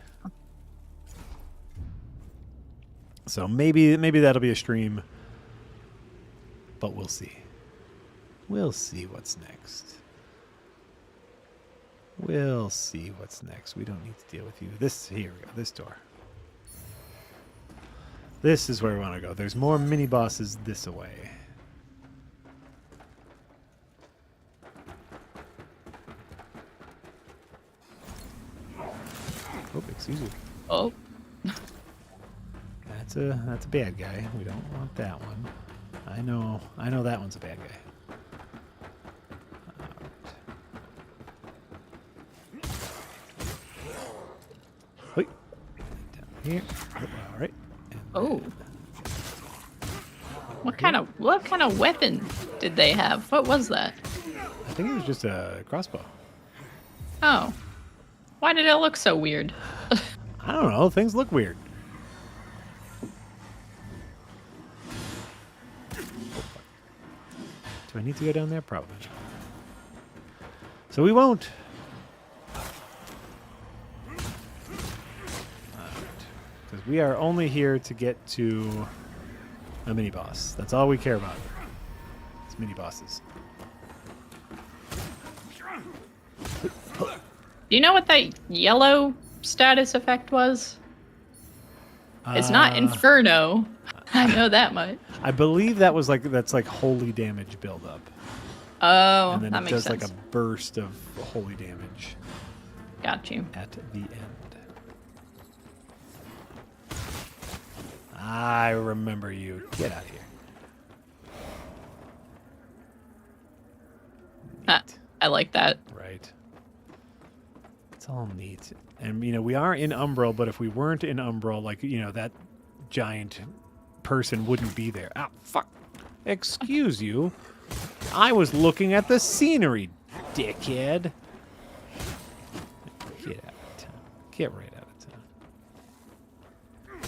So maybe that'll be a stream, but we'll see. We'll see what's next. We'll see what's next. We don't need to deal with you. Here we go. This door. This is where we want to go. There's more mini bosses this way. Oh, excuse me. Oh. That's a bad guy. We don't want that one. I know that one's a bad guy. Wait. Down here. All right. Oh. What kind of weapon did they have? What was that? I think it was just a crossbow. Oh. Why did it look so weird? I don't know. Things look weird. Do I need to go down there? Probably. So we won't. Because we are only here to get to a mini boss. That's all we care about. It's mini bosses. Do you know what that yellow status effect was? It's not Inferno. I know that much. I believe that's like holy damage buildup. Oh, and then that it makes does sense. like a burst of holy damage Got you. at the end. I remember you. Get out of here. I like that. Right. It's all neat. And, we are in Umbral, but if we weren't in Umbral, like, that giant person wouldn't be there. Ah, fuck. Excuse you. I was looking at the scenery, dickhead. Get out of town. Get right out of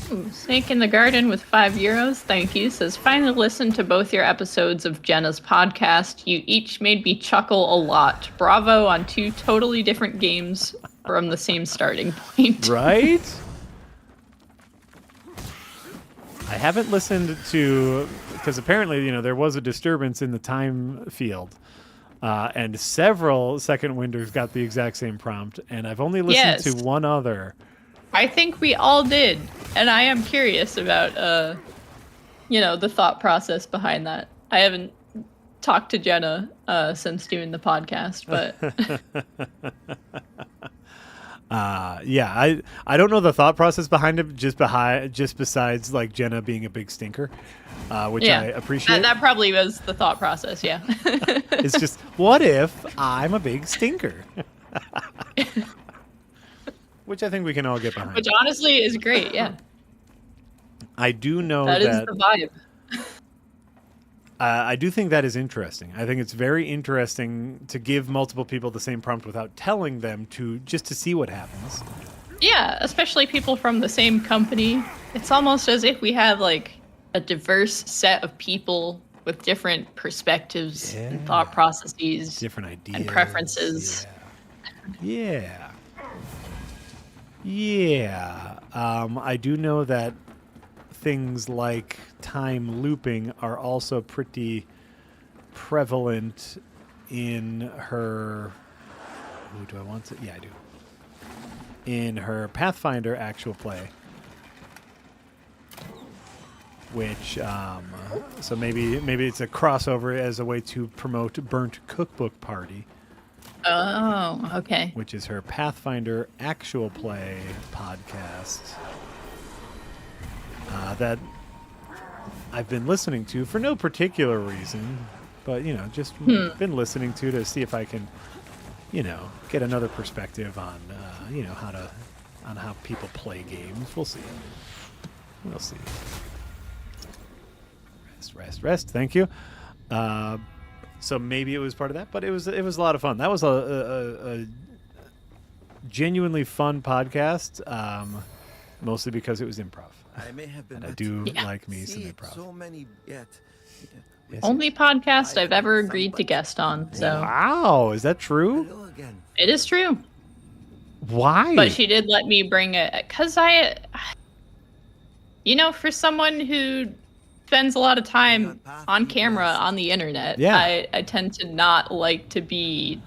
town. Ooh, Snake in the Garden with €5. Thank you. Says, finally listened to both your episodes of Jenna's podcast. You each made me chuckle a lot. Bravo on 2 totally different games from the same starting point. Right? I haven't listened to, because apparently, there was a disturbance in the time field. And several second winders got the exact same prompt. And I've only listened to one other. I think we all did. And I am curious about, the thought process behind that. I haven't talked to Jenna since doing the podcast, but... Yeah, I don't know the thought process behind it, just besides like Jenna being a big stinker, which I appreciate. That probably was the thought process, yeah. It's just, what if I'm a big stinker? Which I think we can all get behind. Which honestly is great, yeah. I do know that is the vibe. I do think that is interesting. I think it's very interesting to give multiple people the same prompt without telling them just to see what happens. Yeah, especially people from the same company. It's almost as if we have like a diverse set of people with different perspectives and thought processes, different ideas and preferences. Yeah. I do know that things like time looping are also pretty prevalent in her... Ooh, do I want to? Yeah, I do. In her Pathfinder actual play. Which, so maybe it's a crossover as a way to promote Burnt Cookbook Party. Oh, okay. Which is her Pathfinder actual play podcast. That I've been listening to for no particular reason, but just been listening to see if I can get another perspective on, on how people play games. We'll see. We'll see. Rest. Thank you. So maybe it was part of that, but it was a lot of fun. That was a genuinely fun podcast, mostly because it was improv. I may have been And I do like me some improv. So many yet. Yes. Only podcast I've ever agreed to guest on. So Wow, is that true? Hello again. it is true. Why? But she did let me bring it because for someone who spends a lot of time on camera on the internet, Yeah. I tend to not like to be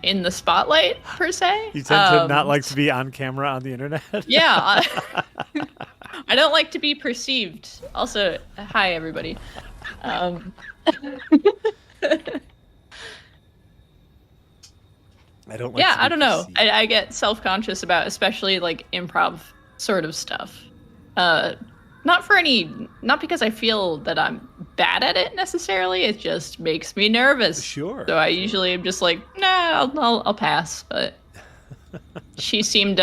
in the spotlight per se. You tend to not like to be on camera on the internet? Yeah. I don't like to be perceived. Also, hi everybody. I don't like Yeah, to be I don't know. perceived. I get self-conscious about especially like improv sort of stuff. Not because I feel that I'm bad at it necessarily. It just makes me nervous. Sure. So I usually am just like, nah, I'll pass. But she seemed,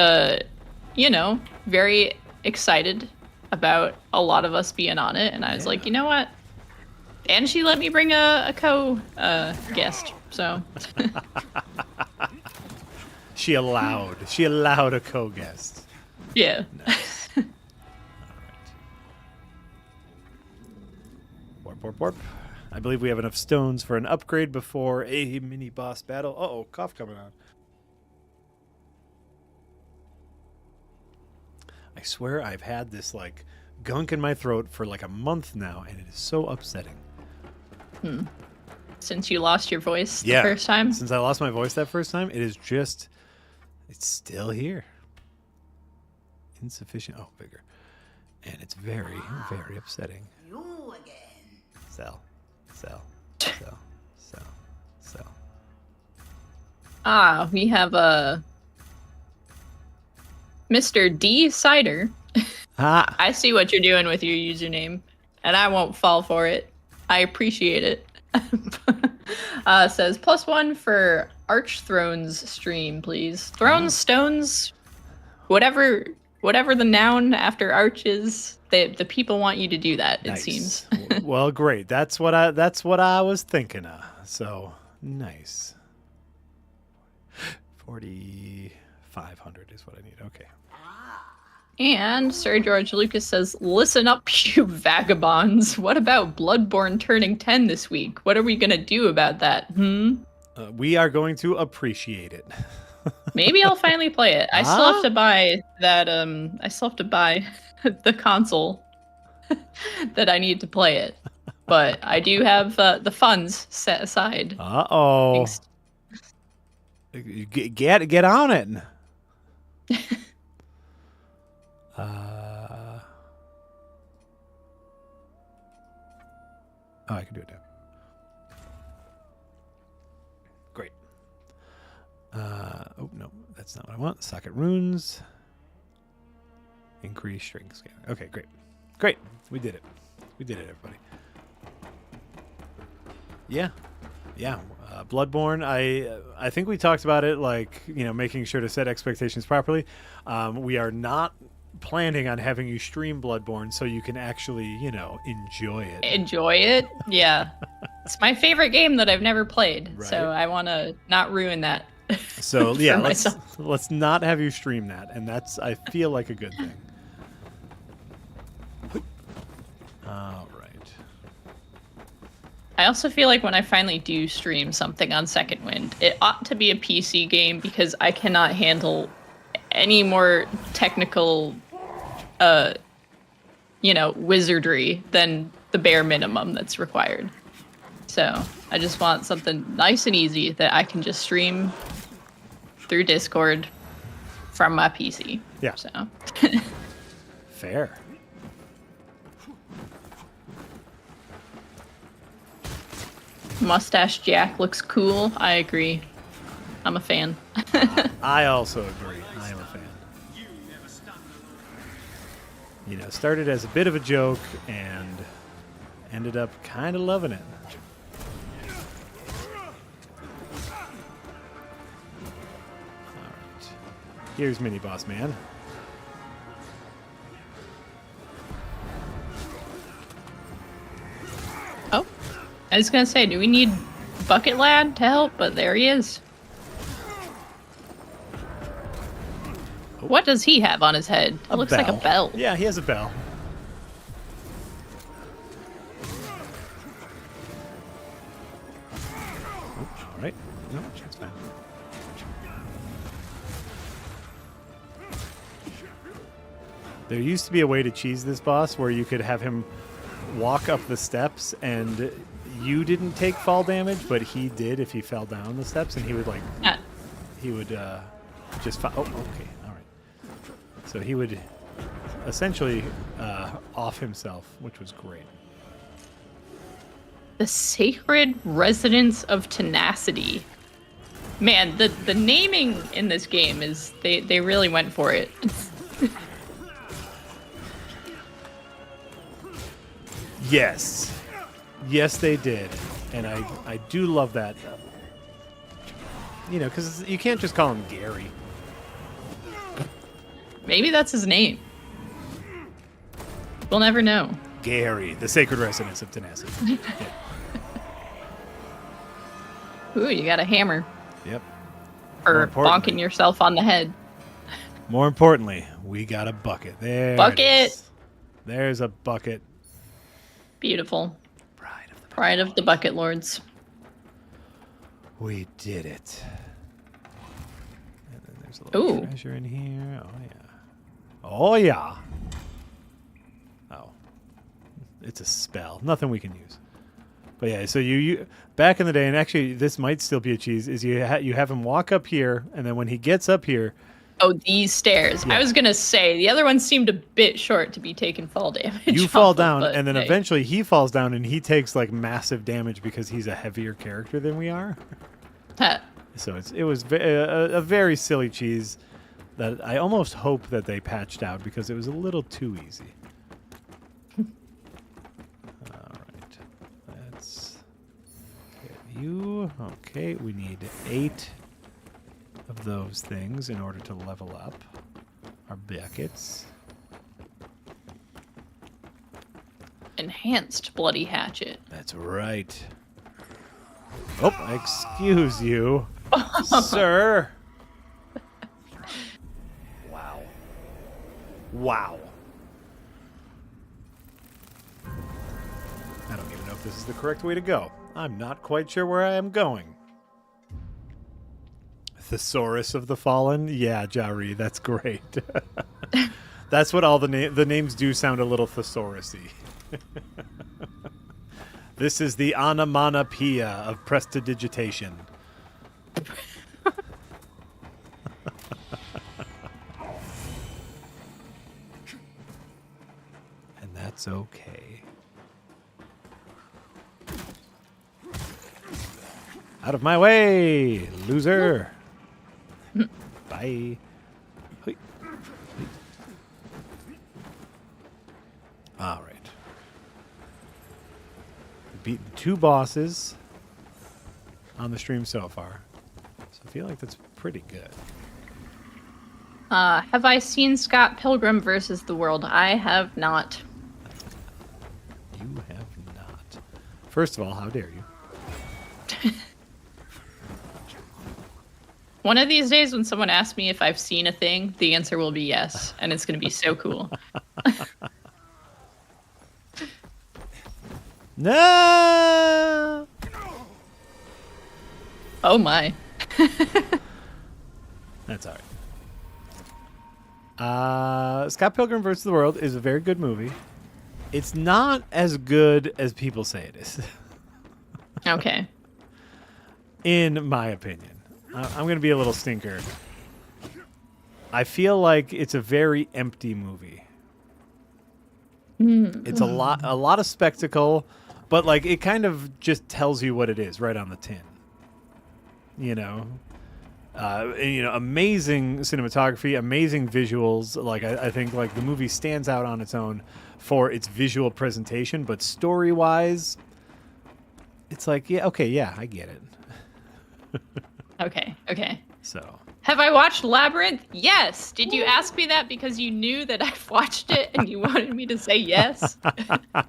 very excited about a lot of us being on it, and I was like, you know what? And she let me bring a guest. So She allowed a co-guest. yeah. Nice. Warp. I believe we have enough stones for an upgrade before a mini boss battle. Uh-oh, cough coming on. I swear I've had this like gunk in my throat for like a month now, and it is so upsetting. Since you lost your voice the first time. Since I lost my voice that first time, it's still here. Insufficient. Oh, bigger. And it's very, very upsetting. You again. Sell. We have Mr. D Cider. Ah, I see what you're doing with your username, and I won't fall for it. I appreciate it. Says +1 for Arch Thrones stream, please. Thrones, stones, whatever the noun after arch is, the people want you to do that. nice. It seems. Well, great. That's what I was thinking of. So nice. 4,500 is what I need. Okay. And Sir George Lucas says, "Listen up, you vagabonds. What about Bloodborne turning 10 this week? What are we gonna do about that? We are going to appreciate it. Maybe I'll finally play it. I still have to buy that. I still have to buy the console that I need to play it. But I do have the funds set aside. Uh-oh. Get on it. I can do it now. Great. Oh, no, that's not what I want. Socket runes. Increase string scanner. Okay, great. Great. We did it. We did it, everybody. Yeah. Bloodborne, I think we talked about it, like, making sure to set expectations properly. We are not planning on having you stream Bloodborne so you can actually, enjoy it. Enjoy it? Yeah. It's my favorite game that I've never played. Right. So I want to not ruin that. So, for yeah, myself. let's not have you stream that, and that's, I feel like, a good thing. All right. I also feel like when I finally do stream something on Second Wind, it ought to be a PC game because I cannot handle any more technical, wizardry than the bare minimum that's required. So I just want something nice and easy that I can just stream through Discord from my PC. Yeah. So Fair. Mustache Jack looks cool. I agree. I'm a fan. I also agree. I am a fan. Started as a bit of a joke and ended up kind of loving it. Here's Mini Boss Man. Oh, I was gonna say, do we need Bucket Lad to help? But there he is. What does he have on his head? It looks like a bell. Yeah, he has a bell. All right. No, that's fine. There used to be a way to cheese this boss where you could have him walk up the steps and you didn't take fall damage, but he did if he fell down the steps, and he would just oh, okay, all right. So he would essentially off himself, which was great. The Sacred Residence of Tenacity. Man, the naming in this game is they really went for it. Yes. Yes, they did. And I do love that. You know, because you can't just call him Gary. Maybe that's his name. We'll never know. Gary, the Sacred Residence of Tenacity. Yeah. Ooh, you got a hammer. Yep. For bonking yourself on the head. More importantly, we got a bucket. There. Bucket! There's a bucket. Beautiful. Pride of the Pride of the Bucket Lords. We did it. And then there's a little Ooh. treasure in here. Oh, yeah. Oh, yeah. Oh. It's a spell. Nothing we can use. But yeah, so you back in the day, and actually this might still be a cheese, is you have him walk up here, and then when he gets up here... Oh, these stairs. Yeah. I was going to say, the other ones seemed a bit short to be taking fall damage. You fall down, but and then hey. eventually he falls down, and he takes like massive damage because he's a heavier character than we are. Huh. So it was a very silly cheese that I almost hope that they patched out because it was a little too easy. All right. Let's get you. Okay, we need 8 of those things in order to level up our buckets. Enhanced Bloody Hatchet. That's right. Oh, excuse you, sir. Wow. Wow. I don't even know if this is the correct way to go. I'm not quite sure where I am going. Thesaurus of the Fallen? Yeah, Jari, that's great. That's what all the names do sound a little thesaurus-y. This is the onomatopoeia of prestidigitation. And that's okay. Out of my way, loser. Bye. Hoi. Hoi. All right. Beaten 2 bosses on the stream so far. So I feel like that's pretty good. Have I seen Scott Pilgrim versus the World? I have not. You have not. First of all, how dare you? One of these days when someone asks me if I've seen a thing, the answer will be yes. And it's going to be so cool. No! Oh my. That's all right. Scott Pilgrim vs. the World is a very good movie. It's not as good as people say it is. Okay. In my opinion. I'm going to be a little stinker. I feel like it's a very empty movie. It's a lot of spectacle, but like it kind of just tells you what it is right on the tin. You know, amazing cinematography, amazing visuals. Like I think like the movie stands out on its own for its visual presentation, but story-wise, it's like, yeah, okay, yeah, I get it. Okay. So Have I watched Labyrinth? Yes. Did you ask me that because you knew that I've watched it and you wanted me to say yes? I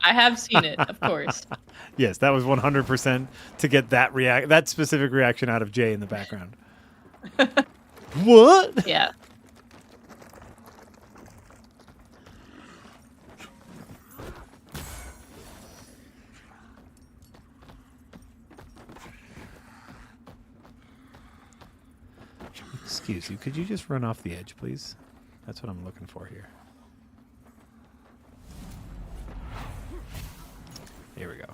have seen it, of course. Yes, that was 100% to get that specific reaction out of Jay in the background. What? Yeah. Excuse you, could you just run off the edge, please? That's what I'm looking for here. Here we go.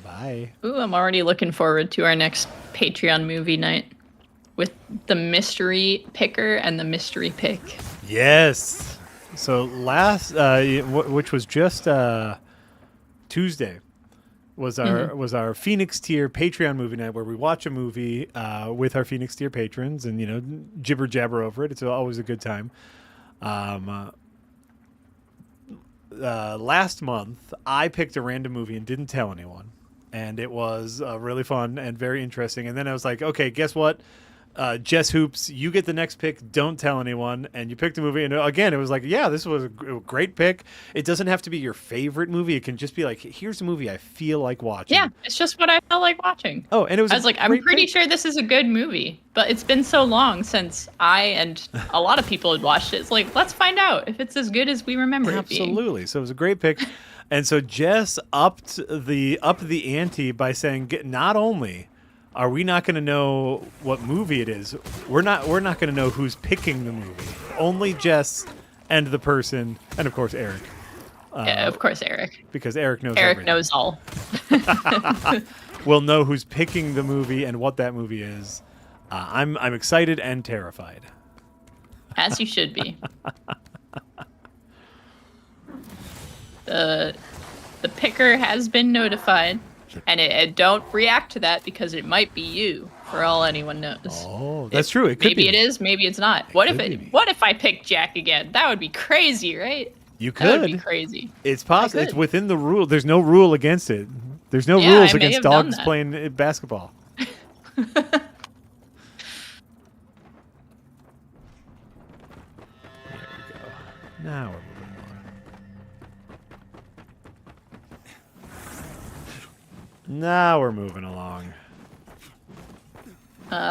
Bye. Ooh, I'm already looking forward to our next Patreon movie night with the mystery picker and the mystery pick. Yes. So which was just Tuesday, was our Phoenix tier Patreon movie night where we watch a movie with our Phoenix tier patrons and jibber jabber over it. It's always a good time. Last month I picked a random movie and didn't tell anyone, and it was really fun and very interesting. And then I was like, okay, guess what? Jess Hoops, you get the next pick. Don't tell anyone. And you picked a movie. And again, it was like, yeah, this was a great pick. It doesn't have to be your favorite movie. It can just be like, here's a movie I feel like watching. Yeah, it's just what I felt like watching. Oh, and it was. I was like, I'm pretty sure this is a good movie, but it's been so long since I and a lot of people had watched it. It's like, let's find out if it's as good as we remember it being. Absolutely. So it was a great pick. And so Jess upped the ante by saying, not only are we not going to know what movie it is, we're not going to know who's picking the movie. Only Jess and the person, and of course Eric. Yeah, of course Eric. Because Eric knows Eric everything. knows all. We'll know who's picking the movie and what that movie is. I'm excited and terrified. As you should be. The picker has been notified, and don't react to that because it might be you, for all anyone knows. Oh, that's true. It could maybe be. it is, maybe it's not. What if I pick Jack again? That would be crazy, right? You could. That would be crazy. It's possible. It's within the rule. There's no rule against it. There's no rules I may against have done dogs that. playing basketball. There we go. Now we're moving on. Now we're moving along.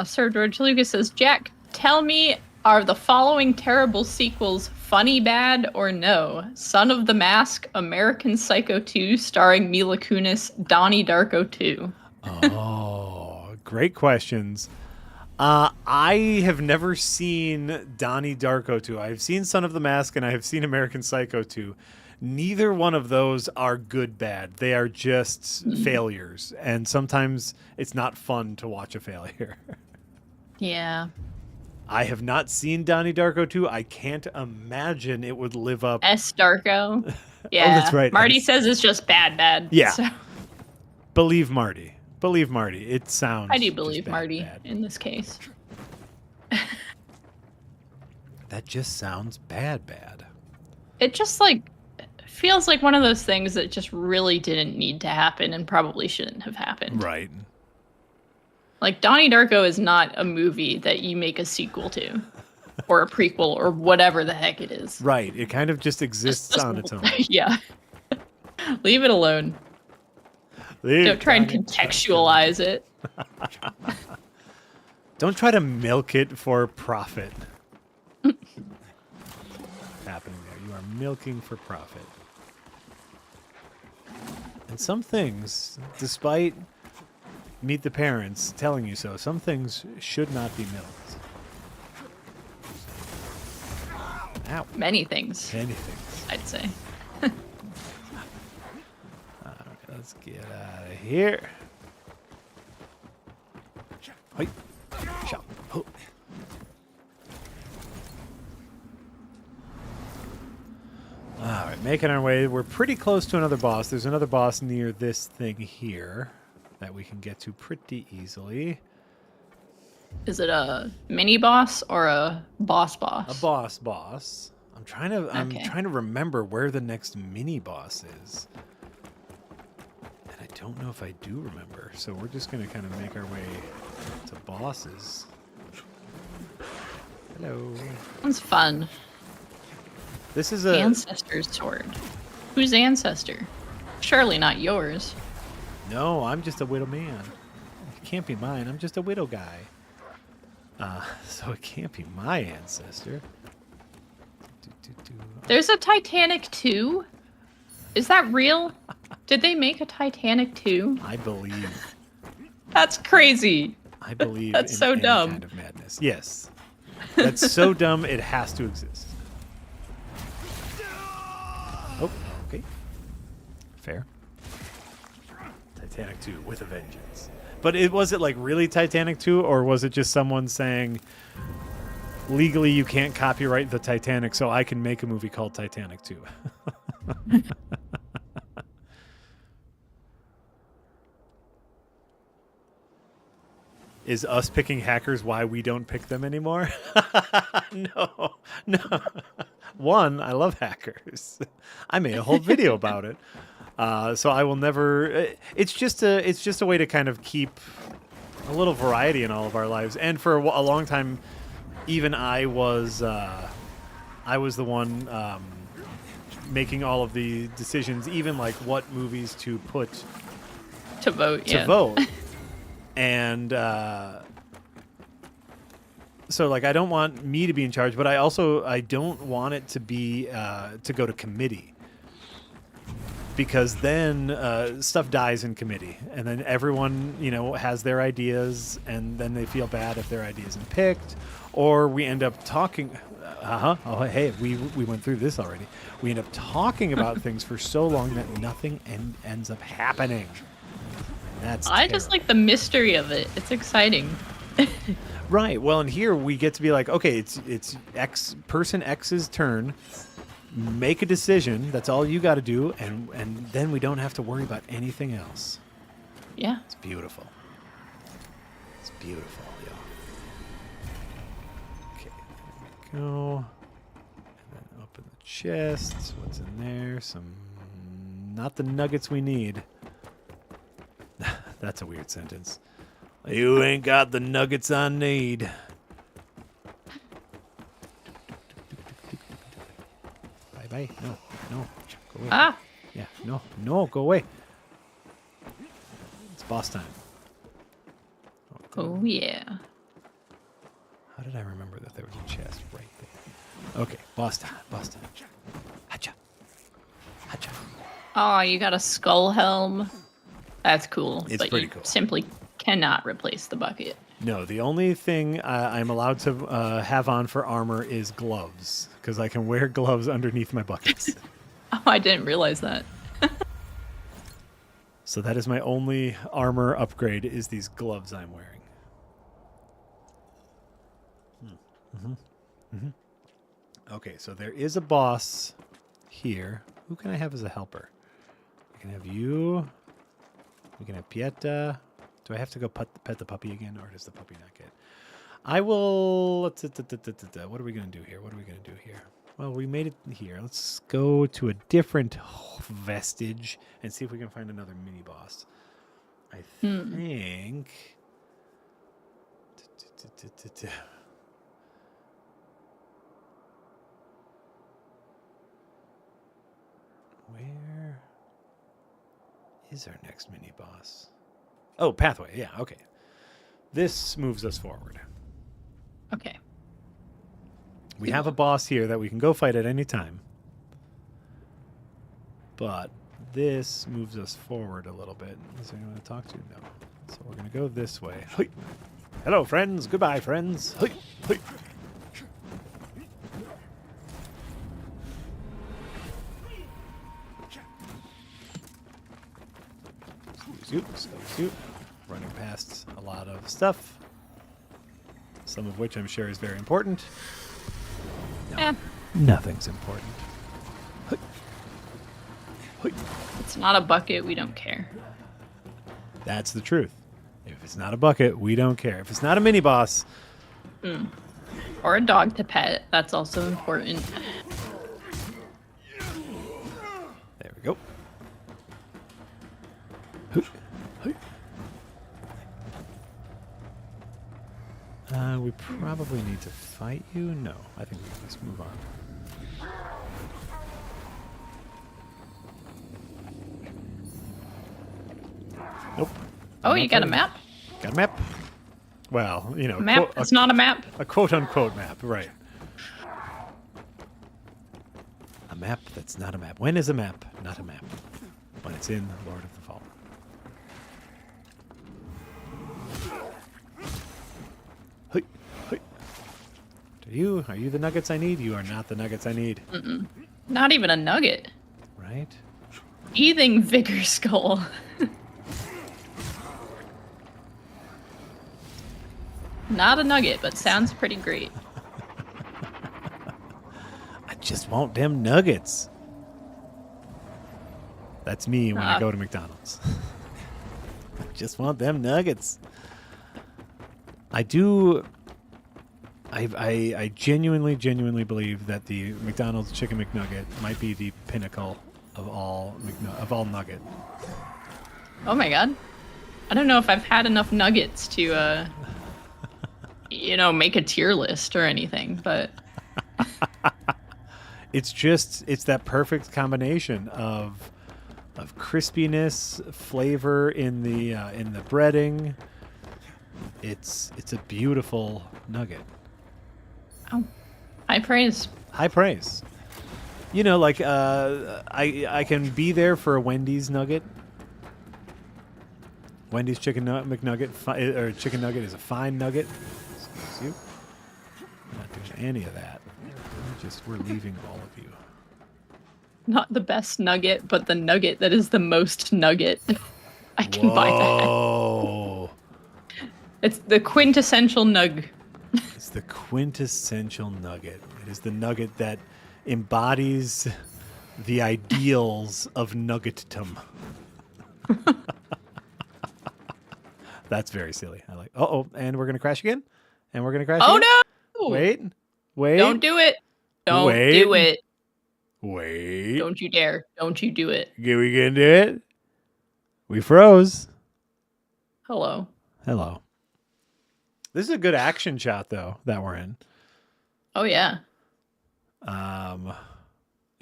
Sir George Lucas says, Jack, tell me, are the following terrible sequels funny, bad, or no? Son of the Mask, American Psycho 2, starring Mila Kunis, Donnie Darko 2. Oh, great questions. I have never seen Donnie Darko 2. I've seen Son of the Mask and I have seen American Psycho 2. Neither one of those are good, bad. They are just failures. And sometimes it's not fun to watch a failure. Yeah. I have not seen Donnie Darko 2. I can't imagine it would live up. S. Darko. Yeah. Oh, that's right. Marty says it's just bad. Yeah. So Believe Marty. Believe Marty. It sounds. I do just believe bad, Marty bad. in this case. That just sounds bad. It just feels like one of those things that just really didn't need to happen and probably shouldn't have happened. Right. Like, Donnie Darko is not a movie that you make a sequel to, or a prequel, or whatever the heck it is. Right. It kind of just exists on its own. Yeah. Leave it alone. Don't try and contextualize it. Don't try to milk it for profit. Happening there. You are milking for profit. And some things, despite Meet the Parents telling you so, some things should not be milked. Ow. Many things, Many things. I'd say. Let's get out of here. Hey. Shot. Oh. All right, making our way. We're pretty close to another boss. There's another boss near this thing here that we can get to pretty easily. Is it a mini boss or a boss? A boss. I'm trying to remember where the next mini boss is. And I don't know if I do remember. So we're just going to kind of make our way to bosses. Hello. Sounds fun. This is a... Ancestor's sword. Whose ancestor? Surely not yours. No, I'm just a widow man. It can't be mine. I'm just a widow guy. So it can't be my ancestor. There's a Titanic 2? Is that real? Did they make a Titanic 2? I believe. That's crazy. I believe That's in so any dumb. kind of madness. Yes. That's so dumb it has to exist. Oh, okay. Fair. Titanic 2 with a vengeance. But was it like really Titanic 2, or was it just someone saying legally you can't copyright the Titanic, so I can make a movie called Titanic 2? Is us picking hackers why we don't pick them anymore? No. One, I love hackers. I made a whole video about it. So I will never. It's just a way to kind of keep a little variety in all of our lives. And for a long time, even I was the one making all of the decisions, even like what movies to put To vote, yeah. vote. And so like I don't want me to be in charge, but I don't want it to be to go to committee. Because then stuff dies in committee, and then everyone, has their ideas, and then they feel bad if their idea isn't picked, or we end up talking. Oh, hey, we went through this already. We end up talking about things for so long that nothing ends up happening. And I just like the mystery of it. It's exciting. Right. Well, and here we get to be like, okay, it's person X's turn. Make a decision. That's all you got to do, and then we don't have to worry about anything else. Yeah. It's beautiful. It's beautiful, yeah. Okay, there we go. And then open the chest. What's in there? Not the nuggets we need. That's a weird sentence. You ain't got the nuggets I need. Bye. No. Go away. Ah! Yeah, no, go away. It's boss time. Oh, yeah. How did I remember that there was a chest right there? Okay, boss time. Hacha. Oh, you got a skull helm. That's cool. It's but pretty you cool. simply cannot replace the bucket. No, the only thing I'm allowed to have on for armor is gloves, because I can wear gloves underneath my buckets. Oh, I didn't realize that. So that is my only armor upgrade, is these gloves I'm wearing. Okay, so there is a boss here. Who can I have as a helper? I can have you. We can have Pieta. Do I have to go pet the puppy again, or does the puppy not get? I will. What are we going to do here? Well, we made it here. Let's go to a different vestige and see if we can find another mini boss. I think. Where is our next mini boss? Oh, pathway. Yeah, okay. This moves us forward. Okay. We have a boss here that we can go fight at any time. But this moves us forward a little bit. Is there anyone to talk to? No. So we're going to go this way. Hey. Hello, friends. Goodbye, friends. Hey. Hey. Excuse you. Running past a lot of stuff. Some of which I'm sure is very important. No, Yeah. Nothing's important. It's not a bucket. We don't care. That's the truth. If it's not a bucket, we don't care. If it's not a mini boss. Or a dog to pet. That's also important. There we go. We probably need to fight you. No, I think we can just move on. Nope. Oh, you got a map? Got a map? Well, you know, A map? It's not a map. a quote-unquote map, right? A map that's not a map. When is a map not a map? When it's in Lord of the Fallen. Hey, hey. Are you the nuggets I need? You are not the nuggets I need. Not even a nugget. Right? Eating vigor skull. Not a nugget, but sounds pretty great. I just want them nuggets. That's me when I go to McDonald's. I just want them nuggets. I genuinely believe that the McDonald's Chicken McNugget might be the pinnacle of all nugget. Oh my god. I don't know if I've had enough nuggets to, make a tier list or anything, but... It's that perfect combination of crispiness, flavor in the breading. It's a beautiful nugget. Oh, high praise. High praise. You know, like I can be there for a Wendy's nugget. Wendy's chicken McNugget or chicken nugget is a fine nugget. Excuse you. I'm not doing any of that. We're leaving all of you. Not the best nugget, but the nugget that is the most nugget. I can buy that. Oh. It's the quintessential nug. It's the quintessential nugget. It is the nugget that embodies the ideals of nuggetdom. That's very silly. I like. And we're gonna crash again. And we're gonna crash. Oh again? no! Wait. Don't do it. Don't do it. Wait. Don't you dare. Don't you do it. We gonna do it? We froze. Hello. This is a good action shot though that we're in. Oh yeah.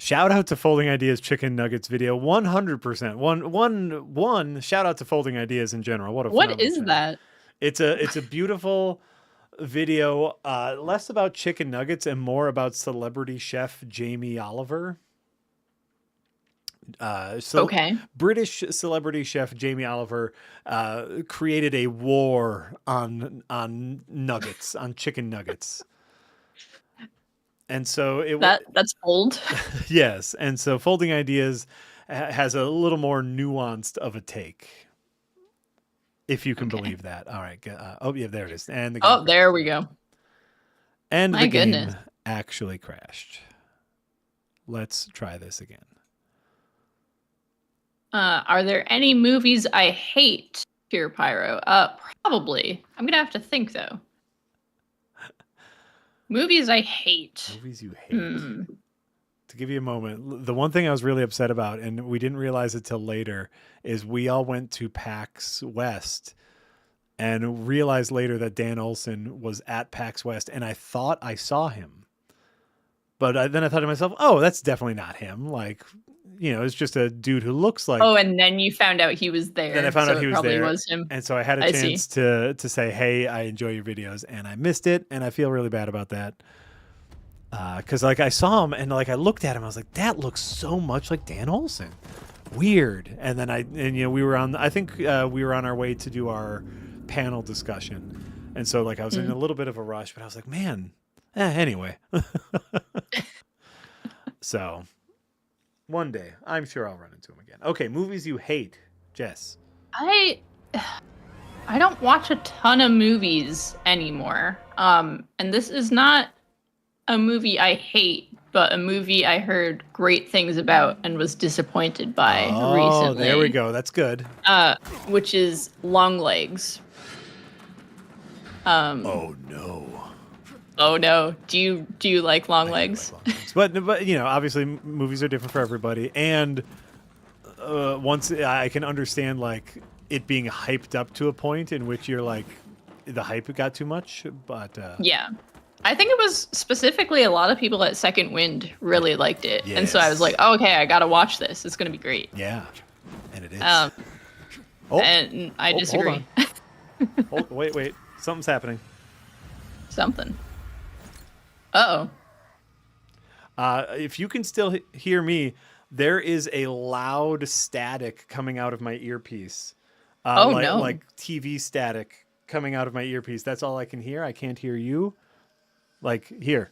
Shout out to Folding Ideas Chicken Nuggets video. 100%. One shout out to Folding Ideas in general. What is that? It's a beautiful video, less about chicken nuggets and more about celebrity chef Jamie Oliver. Okay. British celebrity chef Jamie Oliver created a war on nuggets, on chicken nuggets. And so that's bold. Yes, and so Folding Ideas has a little more nuanced of a take. If you can believe that. All right. There it is. And there we go. And My the goodness. game actually crashed. Let's try this again. Are there any movies I hate, Pure Pyro? Probably. I'm gonna have to think though. Movies I hate. Movies you hate. To give you a moment, the one thing I was really upset about, and we didn't realize it till later, is we all went to PAX West and realized later that Dan Olsen was at PAX West, and I thought I saw him. But then I thought to myself, oh, that's definitely not him. Like, it's just a dude who looks like... Oh, and then you found out he was there. Then I found out he was there. Was him. And so I had a chance to say, hey, I enjoy your videos, and I missed it, and I feel really bad about that. Because I saw him and I looked at him, I was like, that looks so much like Dan Olsen. Weird. And then we were on our way to do our panel discussion, and so I was in a little bit of a rush, but I was like, man, anyway. So one day I'm sure I'll run into him again. Okay, movies you hate, Jess. I don't watch a ton of movies anymore, and this is not a movie I hate, but a movie I heard great things about and was disappointed by recently. Oh, there we go. That's good. Which is Long Legs. Oh no. Oh no. Do you like Long Legs? Like Long Legs. But obviously movies are different for everybody, and once I can understand like it being hyped up to a point in which you're like the hype got too much, but Yeah. I think it was specifically a lot of people at Second Wind really liked it. And so I was like, oh, okay, I got to watch this. It's going to be great. Yeah. And it is. And I disagree. Wait. Something's happening. Something. Uh-oh. If you can still hear me, there is a loud static coming out of my earpiece. No. Like TV static coming out of my earpiece. That's all I can hear. I can't hear you. Like here.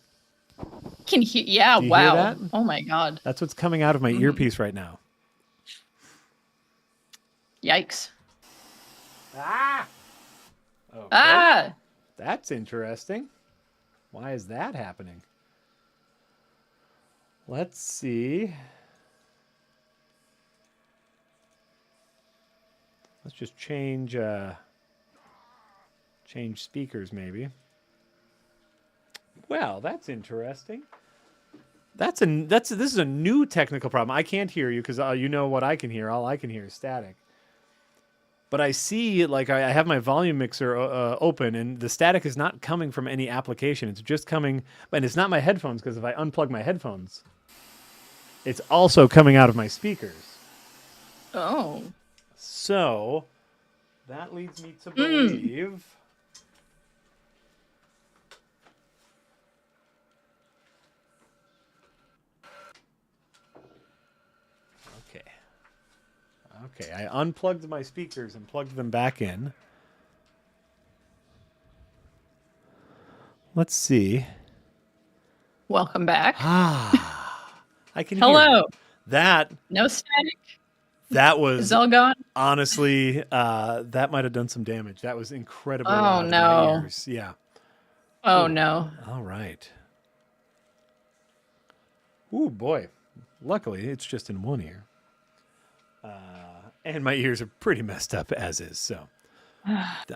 Can hear? Yeah. Do you Wow. hear that? Oh my God. That's what's coming out of my earpiece right now. Yikes. Ah. Okay. Ah. That's interesting. Why is that happening? Let's see. Let's just change speakers maybe. Well, that's interesting. This is a new technical problem. I can't hear you because you know what I can hear. All I can hear is static. But I see, like, I have my volume mixer open, and the static is not coming from any application. It's just coming, and it's not my headphones, because if I unplug my headphones, it's also coming out of my speakers. Oh. So, that leads me to believe... Okay, I unplugged my speakers and plugged them back in. Let's see. Welcome back. I can hear Hello. you. That No static. That was Is all gone? honestly that might have done some damage. That was incredibly Oh, loud in my no. ears. Yeah. Oh no. All right. Ooh boy. Luckily, it's just in one ear. And my ears are pretty messed up as is. So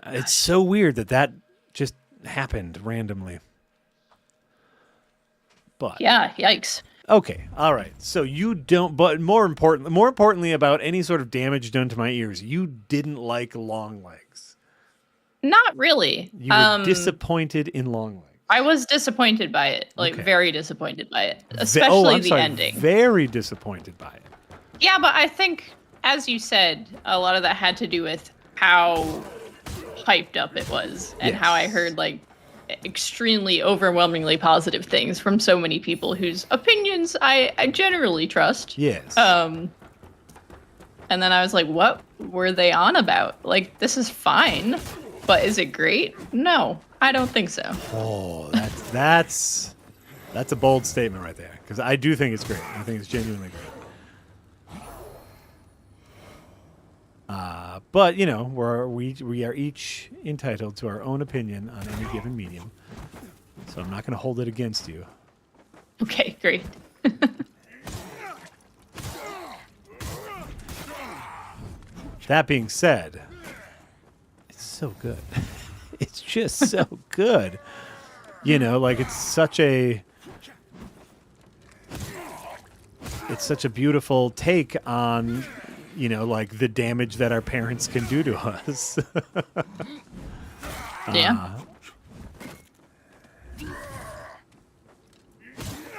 it's so weird that just happened randomly. But Yeah, yikes. okay, all right. So you don't, but more importantly about any sort of damage done to my ears, you didn't like long legs. Not really. You were disappointed in long legs. I was disappointed by it. Like Okay. very disappointed by it. Especially I'm the sorry, ending. Very disappointed by it. Yeah, but I think, as you said, a lot of that had to do with how hyped up it was and how I Yes. heard like extremely overwhelmingly positive things from so many people whose opinions I generally trust. Yes. And then I was like, what were they on about? Like, this is fine, but is it great? No, I don't think so. Oh, that's a bold statement right there, because I do think it's great. I think it's genuinely great. But you know, we are each entitled to our own opinion on any given medium, so I'm not going to hold it against you. Okay, great. That being said, it's so good. It's just so good. You know, like it's such a beautiful take on, you know, like the damage that our parents can do to us. Yeah.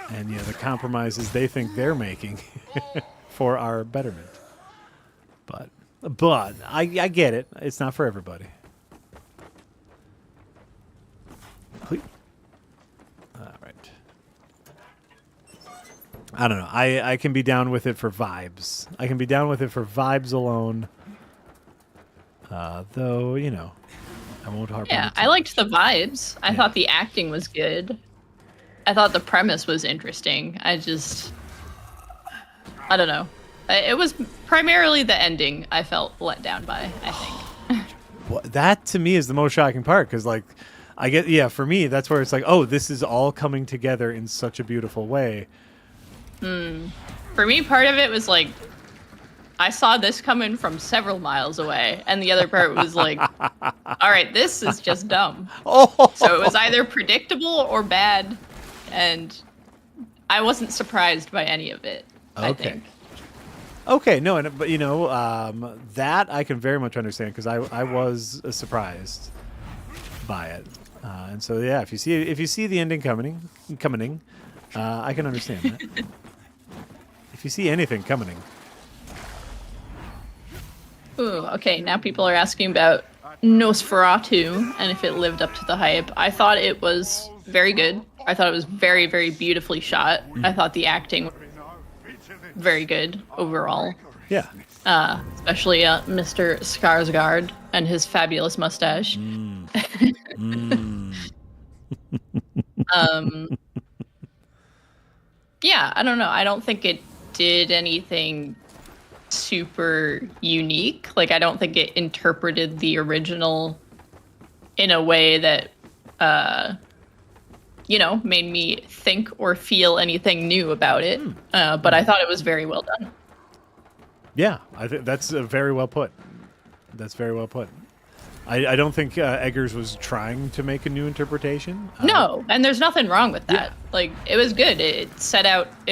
And you know, the compromises they think they're making for our betterment. But I get it. It's not for everybody. All right. I don't know. I can be down with it for vibes. I can be down with it for vibes alone. Though, you know, I won't harp on Yeah, it too I liked much. the vibes. I Yeah. thought the acting was good. I thought the premise was interesting. I don't know. It was primarily the ending I felt let down by, I think. Well, that to me is the most shocking part, because like for me that's where it's like, oh, this is all coming together in such a beautiful way. For me, part of it was like, I saw this coming from several miles away, and the other part was like, all right, this is just dumb. Oh, So it was either predictable or bad, and I wasn't surprised by any of it, I Okay. think. Okay, no, but that I can very much understand because I was surprised by it, and so yeah, if you see the ending coming, I can understand that. If you see anything coming. Ooh, okay, now people are asking about Nosferatu and if it lived up to the hype. I thought it was very good. I thought it was very, very beautifully shot. I thought the acting was very good overall. Yeah. Especially Mr. Skarsgård and his fabulous mustache. Yeah, I don't know. I don't think it did anything super unique. Like, I don't think it interpreted the original in a way that, made me think or feel anything new about it. But I thought it was very well done. Yeah, I think that's very well put. That's very well put. I don't think Eggers was trying to make a new interpretation. No, and there's nothing wrong with that. Yeah. Like, it was good. It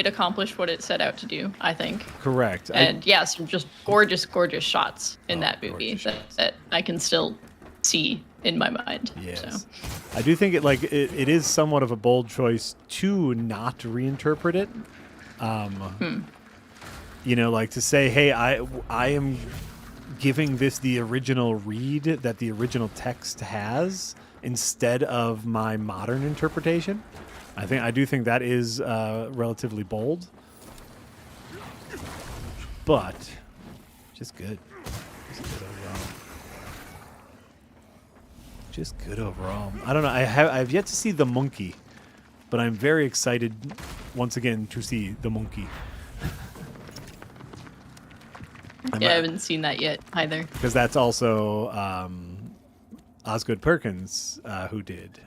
accomplished what it set out to do, I think. Correct. And some just gorgeous, gorgeous shots in that movie that I can still see in my mind. Yes. So. I do think it is somewhat of a bold choice to not reinterpret it. Like to say, hey, I am giving this the original read that the original text has instead of my modern interpretation. I do think that is relatively bold, but just good. Just good overall. I don't know. I've yet to see the monkey, but I'm very excited once again to see the monkey. I haven't seen that yet either. Because that's also Osgood Perkins who did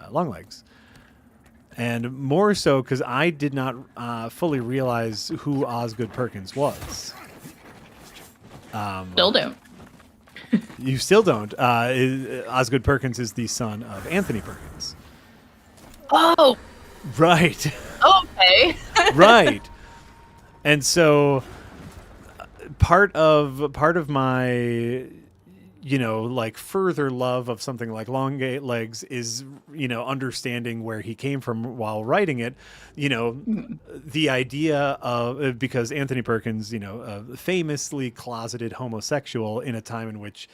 Longlegs. And more so because I did not fully realize who Osgood Perkins was. Still don't. You still don't. Osgood Perkins is the son of Anthony Perkins. Oh! Right. Okay. Right. And so part of my further love of something like Longlegs is understanding where he came from while writing it. The idea of, because Anthony Perkins famously closeted homosexual in a time in which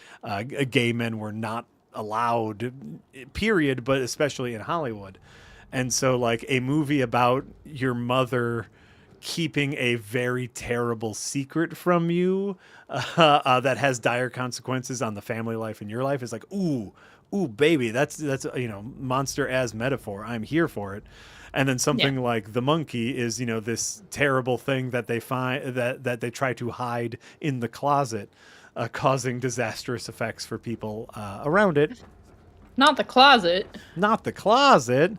gay men were not allowed, period, but especially in Hollywood. And so like a movie about your mother keeping a very terrible secret from you that has dire consequences on the family life in your life is like, ooh, baby, that's monster as metaphor. I'm here for it. And then something like the monkey is, this terrible thing that they find that they try to hide in the closet, causing disastrous effects for people around it. Not the closet. Not the closet.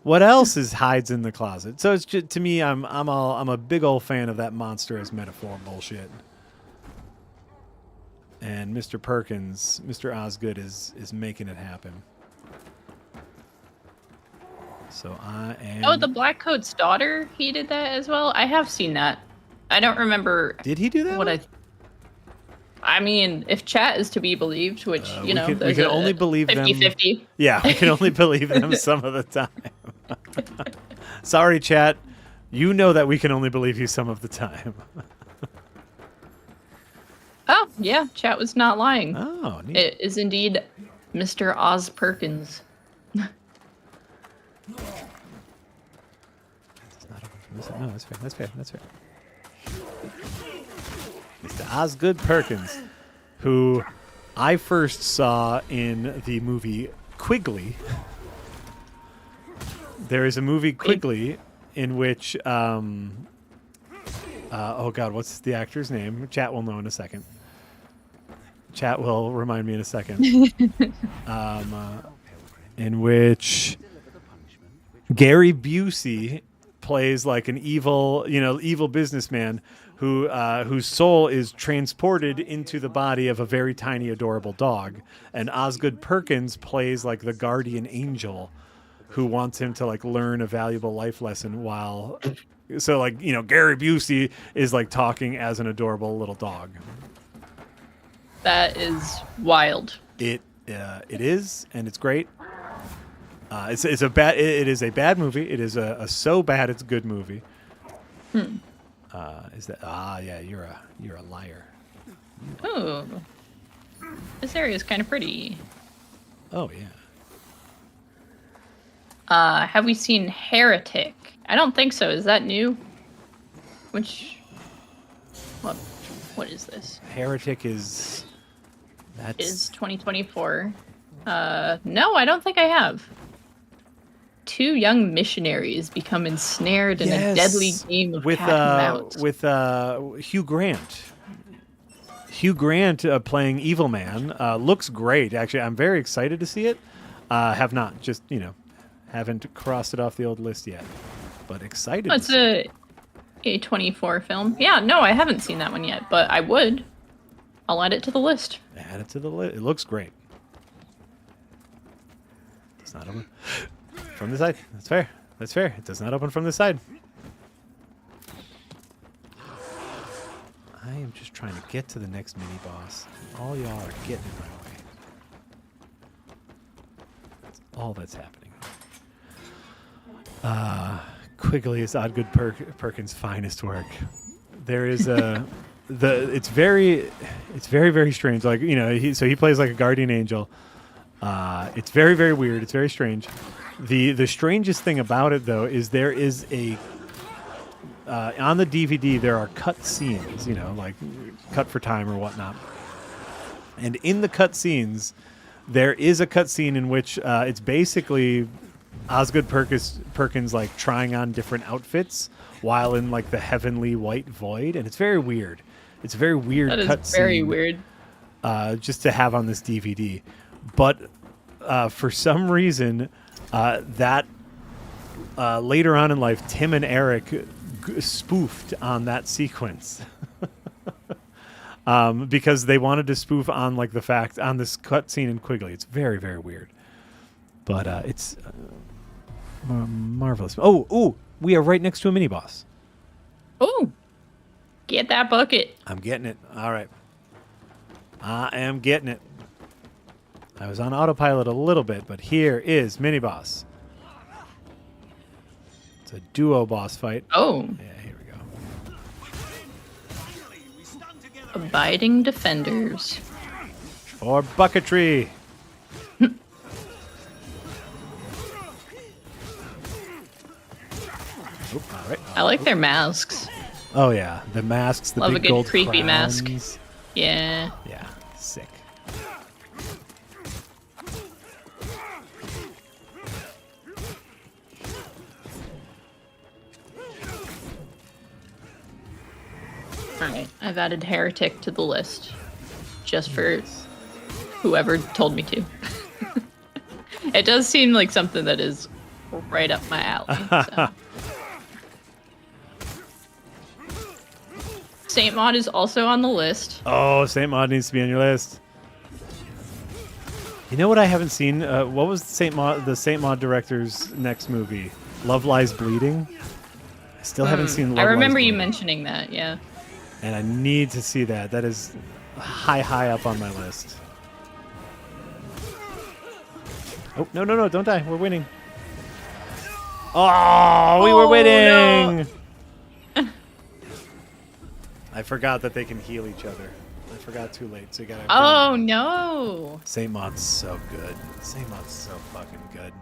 What else hides in the closet? So it's just, to me, I'm a big old fan of that monster as metaphor bullshit. And Mr. Perkins, Mr. Osgood is making it happen. So I am. Oh, the Black Coat's daughter. He did that as well. I have seen that. I don't remember. Did he do that? I mean, if chat is to be believed, which we can only believe 50-50. them. Yeah, we can only believe them some of the time. Sorry, chat. You know that we can only believe you some of the time. Oh, yeah. Chat was not lying. Oh, neat. It is indeed Mr. Oz Perkins. No, that's fair. That's fair. Mr. Osgood Perkins, who I first saw in the movie Quigley. There is a movie Quigley in which, oh God, what's the actor's name? Chat will know in a second. Chat will remind me in a second. In which Gary Busey plays like an evil businessman whose soul is transported into the body of a very tiny, adorable dog. And Osgood Perkins plays like the guardian angel who wants him to like learn a valuable life lesson while. So like Gary Busey is like talking as an adorable little dog. That is wild. It is, and it's great. It is a bad movie. It is a so bad it's good movie. Is that yeah, you're a liar. Oh, this area is kind of pretty. Oh yeah. Have we seen Heretic? I don't think so. Is that new? What is this? Heretic is 2024. No, I don't think I have. 2 young missionaries become ensnared in a deadly game of cat and mouse. With Hugh Grant. Hugh Grant playing Evil Man looks great. Actually, I'm very excited to see it. Have not just haven't crossed it off the old list yet, but excited. Oh, it's a A24 film. Yeah, no, I haven't seen that one yet, but I would. I'll add it to the list. Add it to the list. It looks great. It's not open from the side. That's fair. That's fair. It does not open from the side. I am just trying to get to the next mini boss. All y'all are getting in my way. That's all that's happening. Quigley is Oddgood Perkins' finest work. There is it's very very strange. Like he plays like a guardian angel. It's very very weird. It's very strange. The strangest thing about it though is there is a on the DVD there are cut scenes. Like cut for time or whatnot. And in the cut scenes, there is a cut scene in which it's basically Osgood Perkins like trying on different outfits while in like the heavenly white void, and it's very weird. It's a very weird cut scene. Very weird. Just to have on this DVD, but for some reason, that later on in life, Tim and Eric spoofed on that sequence. Because they wanted to spoof on like the fact on this cut scene in Quigley. It's very very weird, but it's marvelous. Oh, we are right next to a mini boss. Oh, get that bucket. I'm getting it. All right, I am getting it. I was on autopilot a little bit, but here is mini boss. It's a duo boss fight. Oh, yeah, here we go. Abiding defenders. Or bucketry. Oop, all right. I like their masks. Oh yeah, the masks, the Love big a good gold creepy crowns. mask. Yeah. Yeah, sick. Alright, I've added Heretic to the list. Just for whoever told me to. It does seem like something that is right up my alley. So. Saint Maud is also on the list. Oh, Saint Maud needs to be on your list. You know what I haven't seen? What was the Saint Maud director's next movie? Love Lies Bleeding? I still haven't seen Love Lies Bleeding. I remember you mentioning that, yeah. And I need to see that. That is high up on my list. Oh, no, don't die. We're winning. Oh, we were winning! No. I forgot that they can heal each other. I forgot too late, so you gotta... Oh, no! Saint Maud's so good. Saint Maud's so fucking good.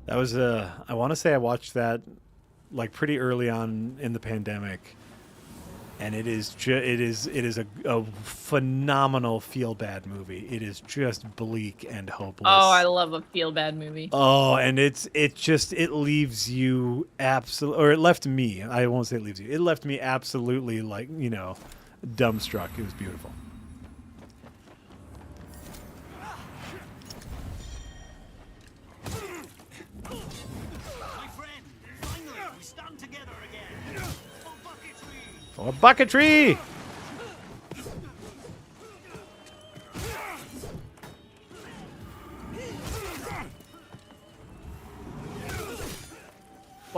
That was, I want to say I watched that like pretty early on in the pandemic, and it is a phenomenal feel bad movie. It is just bleak and hopeless. Oh, I love a feel bad movie. Oh, and it leaves you absolutely, or it left me. I won't say it leaves you. It left me absolutely like dumbstruck. It was beautiful. For bucketry!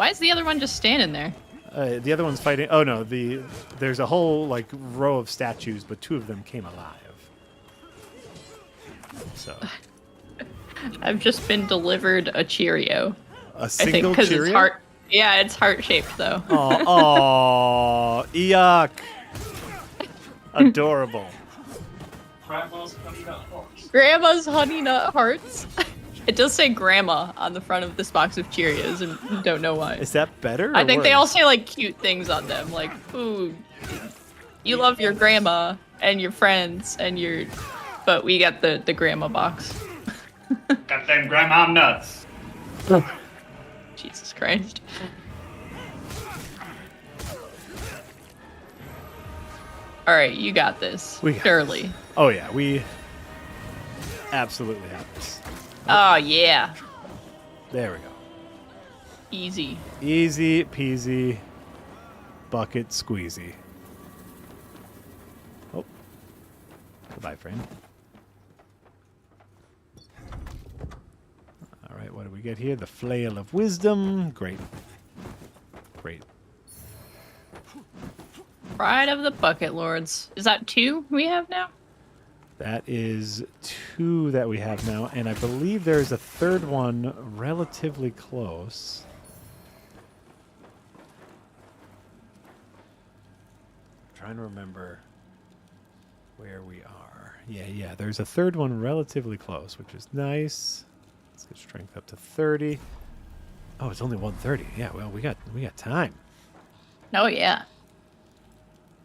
Why is the other one just standing there? The other one's fighting. Oh no, there's a whole like row of statues, but 2 of them came alive. So I've just been delivered a Cheerio. a I think single because Cheerio. it's heart. Yeah, it's heart shaped though. Oh, yuck! Adorable. Grandma's honey nut hearts. It does say grandma on the front of this box of Cheerios, and don't know why. Is that better? I or think they all worse? say like cute things on them, like "Ooh, you love your grandma and your friends and your." But we got the grandma box. Got them grandma nuts. Jesus Christ. All right, you got this. We got Surely. this. Oh yeah, we absolutely have this. Oh yeah, There we go. easy. Easy peasy, bucket squeezy. Oh, goodbye, friend. All right, what do we get here? The flail of wisdom. Great, great. Pride of the Bucket Lords. Is that 2 we have now? That is 2 that we have now, and I believe there is a 3rd one relatively close. I'm trying to remember where we are. Yeah, there's a 3rd one relatively close, which is nice. Let's get strength up to 30. Oh, it's only 130. Yeah, well, we got time. Oh yeah.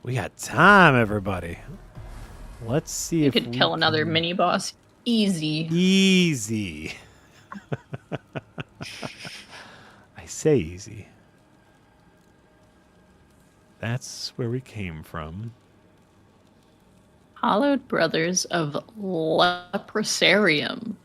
We got time, everybody. Let's see You if could we kill another can- mini boss. Easy. Easy. I say easy. That's where we came from. Hallowed Brothers of Leprosarium.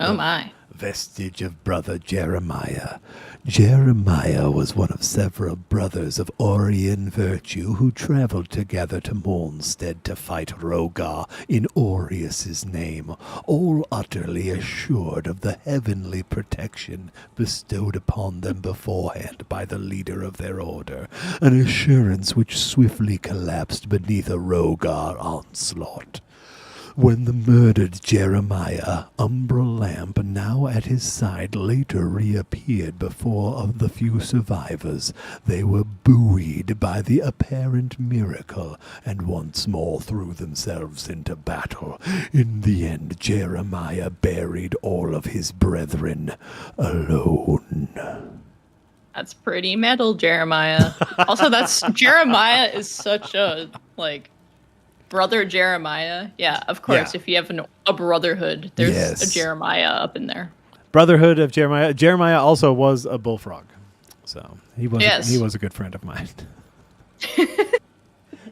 Oh my. Vestige of brother Jeremiah. Jeremiah was one of several brothers of Orian virtue who traveled together to Molnstead to fight Rogar in Orius's name, all utterly assured of the heavenly protection bestowed upon them beforehand by the leader of their order, an assurance which swiftly collapsed beneath a Rogar onslaught. When the murdered Jeremiah, Umbra Lamp, now at his side, later reappeared before of the few survivors, they were buoyed by the apparent miracle and once more threw themselves into battle. In the end, Jeremiah buried all of his brethren alone. That's pretty metal, Jeremiah. Also, Jeremiah is such a, like, brother Jeremiah. Yeah, of course, Yeah. if you have a brotherhood, there's Yes. a Jeremiah up in there. Brotherhood of Jeremiah. Jeremiah also was a bullfrog, so he was Yes. he was a good friend of mine.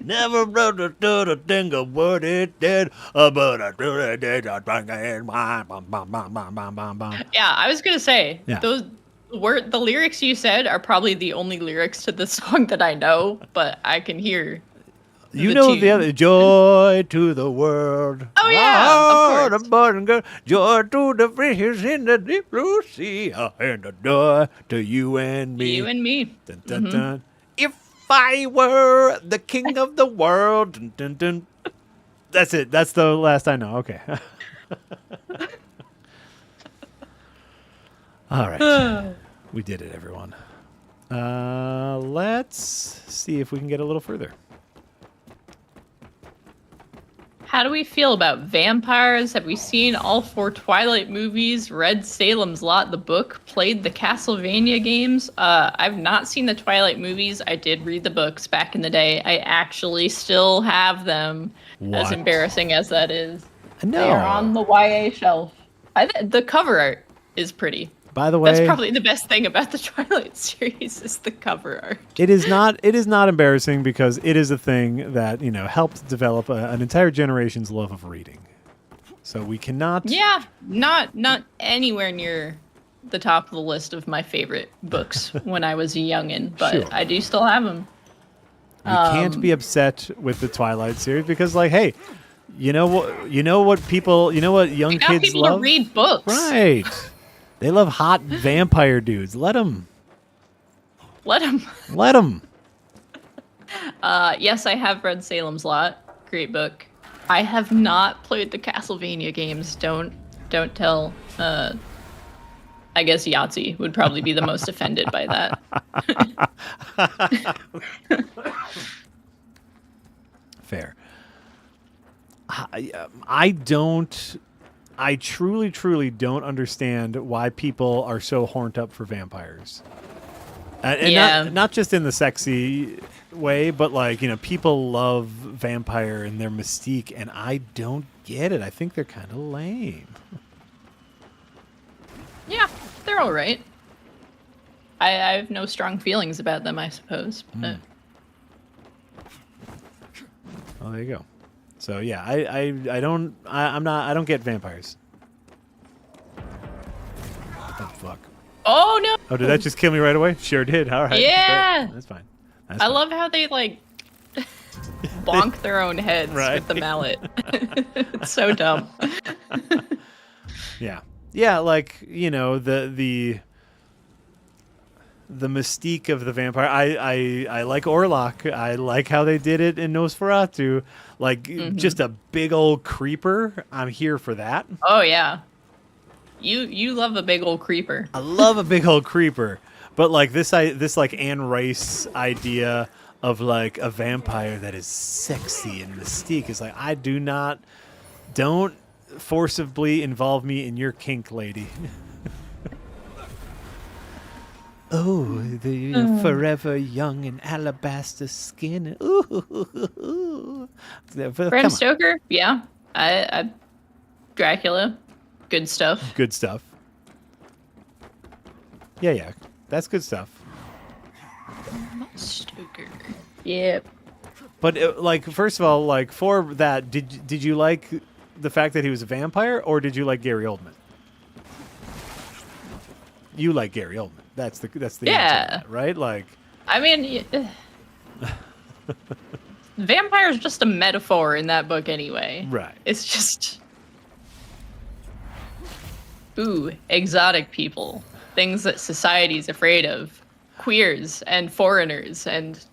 Never understood a thing of what it did, but I do it did a thing in my bum, bum, bum, bum, bum, bum, bum. Yeah, I was gonna say Yeah. the lyrics you said are probably the only lyrics to the song that I know, but I can hear. You The know tune. the other joy to the world. Oh, yeah, of Ah, course. the burning girl, joy to the fishes in the deep blue sea, and the joy to you and me. You and me. Dun, dun, dun. If I were the king of the world. Dun, dun, dun. That's it. That's the last I know. Okay. All right. We did it, everyone. Let's see if we can get a little further. How do we feel about vampires? Have we seen all 4 Twilight movies, read Salem's Lot, the book, played the Castlevania games? I've not seen the Twilight movies. I did read the books back in the day. I actually still have them, as What? embarrassing as that is. No. They are on the YA shelf. The cover art is pretty. By the way, That's probably the best thing about the Twilight series is the cover art. it is not embarrassing because it is a thing that, helped develop an entire generation's love of reading. So we cannot Yeah, not anywhere near the top of the list of my favorite books when I was a youngin', but Sure. I do still have them. we can't be upset with the Twilight series because like, hey, you know what young Got kids people love? to read books. Right. They love hot vampire dudes. Let them Let him. Let him. Yes, I have read Salem's Lot. Great book. I have not played the Castlevania games. Don't tell. I guess Yahtzee would probably be the most offended by that. Fair. I truly don't understand why people are so horned up for vampires. And Yeah. not just in the sexy way, but like, people love vampire and their mystique, and I don't get it. I think they're kind of lame. Yeah, they're all right. I have no strong feelings about them, I suppose. But Oh, there you go. So yeah, I don't get vampires. What the fuck? oh no! Oh, did that just kill me right away? Sure did. All right. Yeah. That's fine. I love how they like bonk their own heads Right. with the mallet. It's so dumb. Yeah. Yeah, like, the mystique of the vampire. I like Orlok. I like how they did it in Nosferatu. Like, just a big old creeper. I'm here for that. Oh yeah. You love a big old creeper. I love a big old creeper. But like this like Anne Rice idea of like a vampire that is sexy and mystique is like, don't forcibly involve me in your kink, lady. Oh, the forever young and alabaster skin. Ooh. Bram Stoker, yeah. I Dracula, good stuff. Good stuff. Yeah. That's good stuff. Stoker. Yep. But like, first of all, like for that, did you like the fact that he was a vampire, or did you like Gary Oldman? You like Gary Oldman. That's the answer to that, right? Like, I mean, vampire's just a metaphor in that book anyway. right. It's just exotic people, things that society's afraid of, queers and foreigners and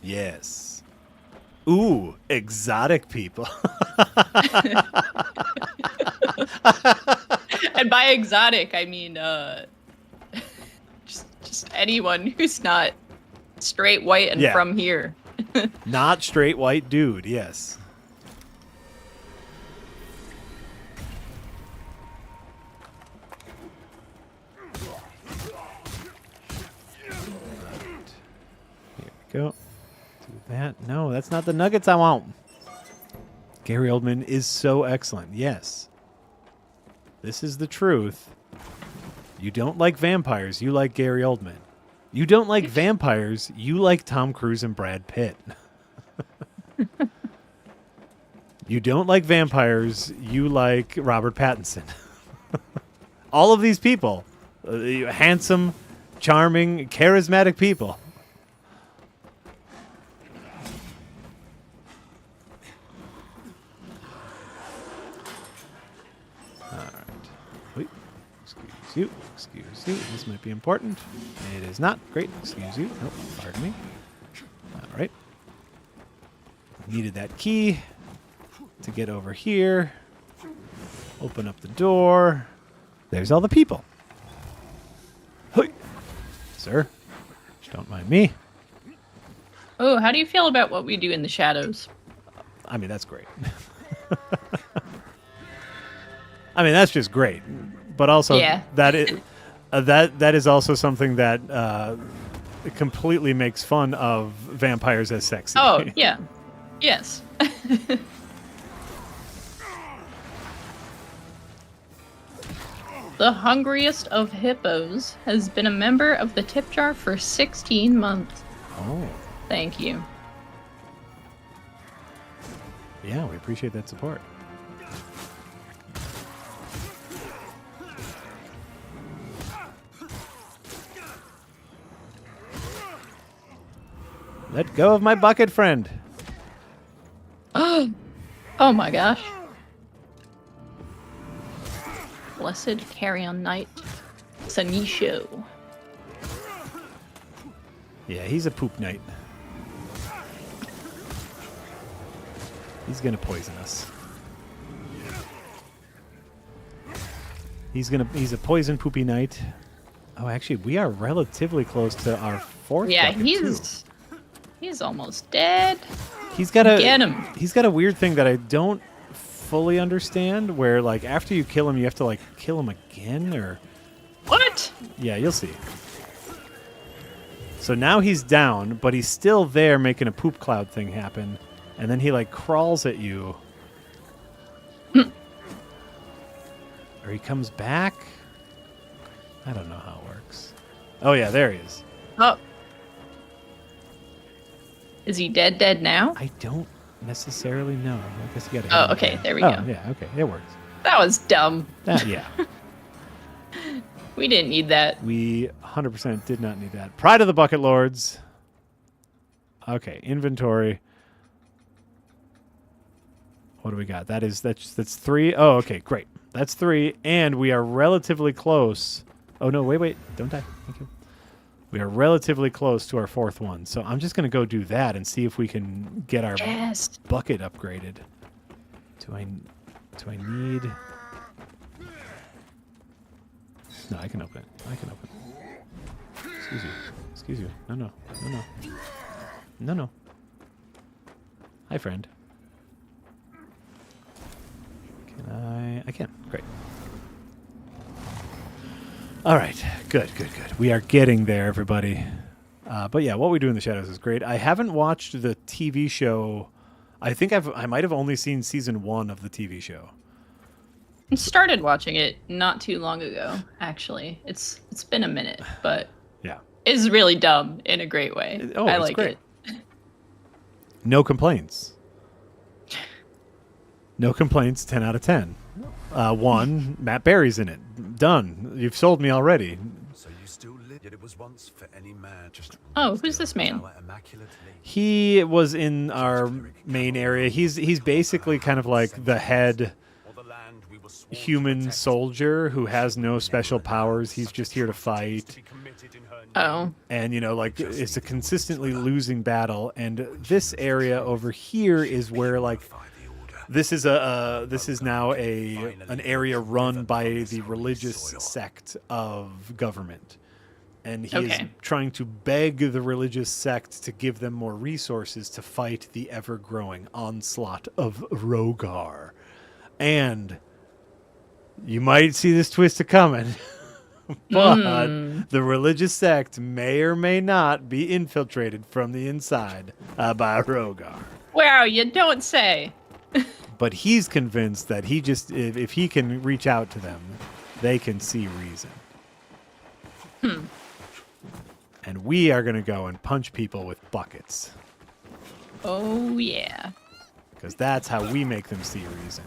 Yes. Ooh, exotic people. and by exotic I mean just anyone who's not straight white and Yeah. from here. Not straight white dude, yes. Here we go. Do that. No, that's not the nuggets I want. Gary Oldman is so excellent. Yes. This is the truth. You don't like vampires, you like Gary Oldman. You don't like vampires, you like Tom Cruise and Brad Pitt. You don't like vampires, you like Robert Pattinson. All of these people, handsome, charming, charismatic people. All right. Wait. Excuse you. This might be important. It is not. Great. Excuse you. Nope. Pardon me. All right. Needed that key to get over here. Open up the door. There's all the people. Hey. Sir, don't mind me. Oh, how do you feel about what we do in the shadows? I mean, that's great. I mean, that's just great. But also, Yeah. that is also something that completely makes fun of vampires as sexy. Oh, yeah. Yes. The hungriest of hippos has been a member of the tip jar for 16 months. Oh, Thank you. yeah, we appreciate that support. Let go of my bucket, friend. Oh my gosh. Blessed Carrion Knight. Sanisho. Yeah, he's a poop knight. He's gonna poison us. He's a poison poopy knight. Oh, actually, we are relatively close to our fourth. Yeah, bucket, he's almost dead. He's got a Get him. He's got a weird thing that I don't fully understand. Where like after you kill him, you have to like kill him again, or What? yeah, you'll see. So now he's down, but he's still there making a poop cloud thing happen, and then he like crawls at you. Or he comes back? I don't know how it works. Oh, yeah, there he is. Oh. Is he dead now? I don't necessarily know. I guess you gotta Oh, hit him okay, again. there we go. Yeah, okay, it works. That was dumb. Yeah. We didn't need that. We 100% did not need that. Pride of the Bucket Lords. Okay, inventory. What do we got? That's 3. Oh, okay, great. That's 3, and we are relatively close. Oh, no, wait. Don't die. Thank you. We are relatively close to our 4th one, so I'm just going to go do that and see if we can get our Yes. bucket upgraded. Do I need... No, I can open it. Excuse you. No. Hi, friend. I can. Great. All right. Good. We are getting there, everybody. But yeah, What We Do in the Shadows is great. I haven't watched the TV show. I think I might have only seen season 1 of the TV show. I started watching it not too long ago, actually. It's been a minute, but Yeah. it's really dumb in a great way. Oh, I it's like great. it. No complaints. No complaints, 10 out of 10. 1, Matt Berry's in it. Done. You've sold me already. So you still live, yet it was once for any man just. Oh, who's this man? He was in our main area. He's basically kind of like the head human soldier who has no special powers. He's just here to fight. Oh. And, like, it's a consistently losing battle. And this area over here is where, like, this is now an area run by the religious sect of government. And he is trying to beg the religious sect to give them more resources to fight the ever-growing onslaught of Rogar. And you might see this twist coming, but the religious sect may or may not be infiltrated from the inside by Rogar. Wow, you don't say. But he's convinced that if he can reach out to them, they can see reason. And we are going to go and punch people with buckets. Oh, yeah. Because that's how we make them see reason.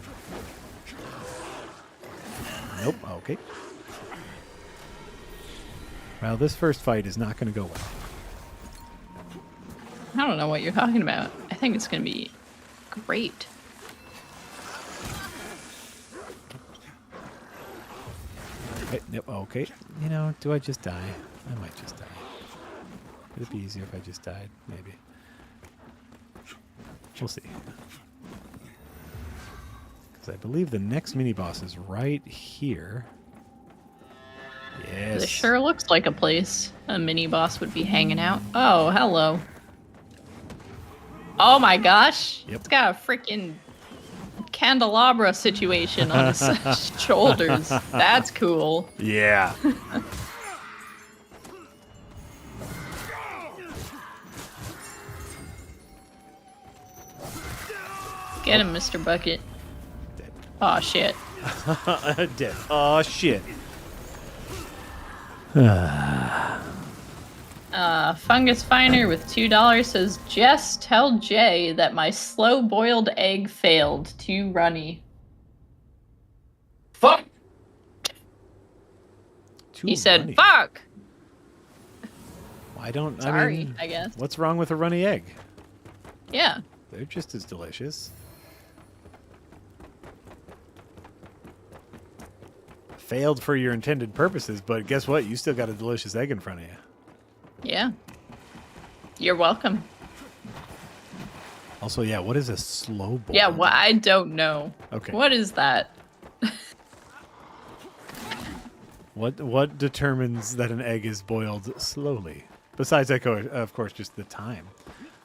Nope. Okay. Well, this first fight is not going to go well. I don't know what you're talking about. I think it's going to be great. Okay. Yep. Okay. Do I just die? I might just die. Would it be easier if I just died? Maybe. We'll see. Because I believe the next mini-boss is right here. Yes. This sure looks like a place a mini-boss would be hanging out. Oh, hello. Oh my gosh. Yep. It's got a freaking candelabra situation on his shoulders. That's cool. Yeah. Get him, Mr. Bucket. Dead. Aw, shit. Dead. Oh, shit. Fungus Finder with $2 says, Jess, tell Jay that my slow-boiled egg failed. Too runny. Fuck! Too He said, runny. fuck! Why don't Sorry, I guess. What's wrong with a runny egg? Yeah. They're just as delicious. Failed for your intended purposes, but guess what? You still got a delicious egg in front of you. Yeah. You're welcome. Also, yeah, what is a slow boil? Yeah, well, I don't know. Okay. What is that? What determines that an egg is boiled slowly? Besides echo, of course, just the time.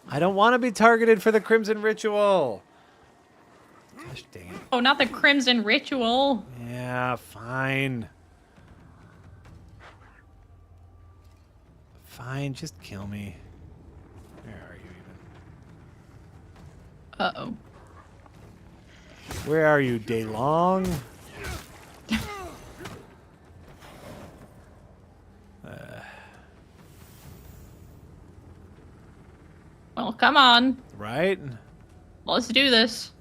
I don't want to be targeted for the Crimson Ritual. Gosh dang it. Oh, not the Crimson Ritual. Yeah, fine. Fine, just kill me. Where are you even? Uh-oh. Where are you, Daylong? Well, come on. Right? Let's do this.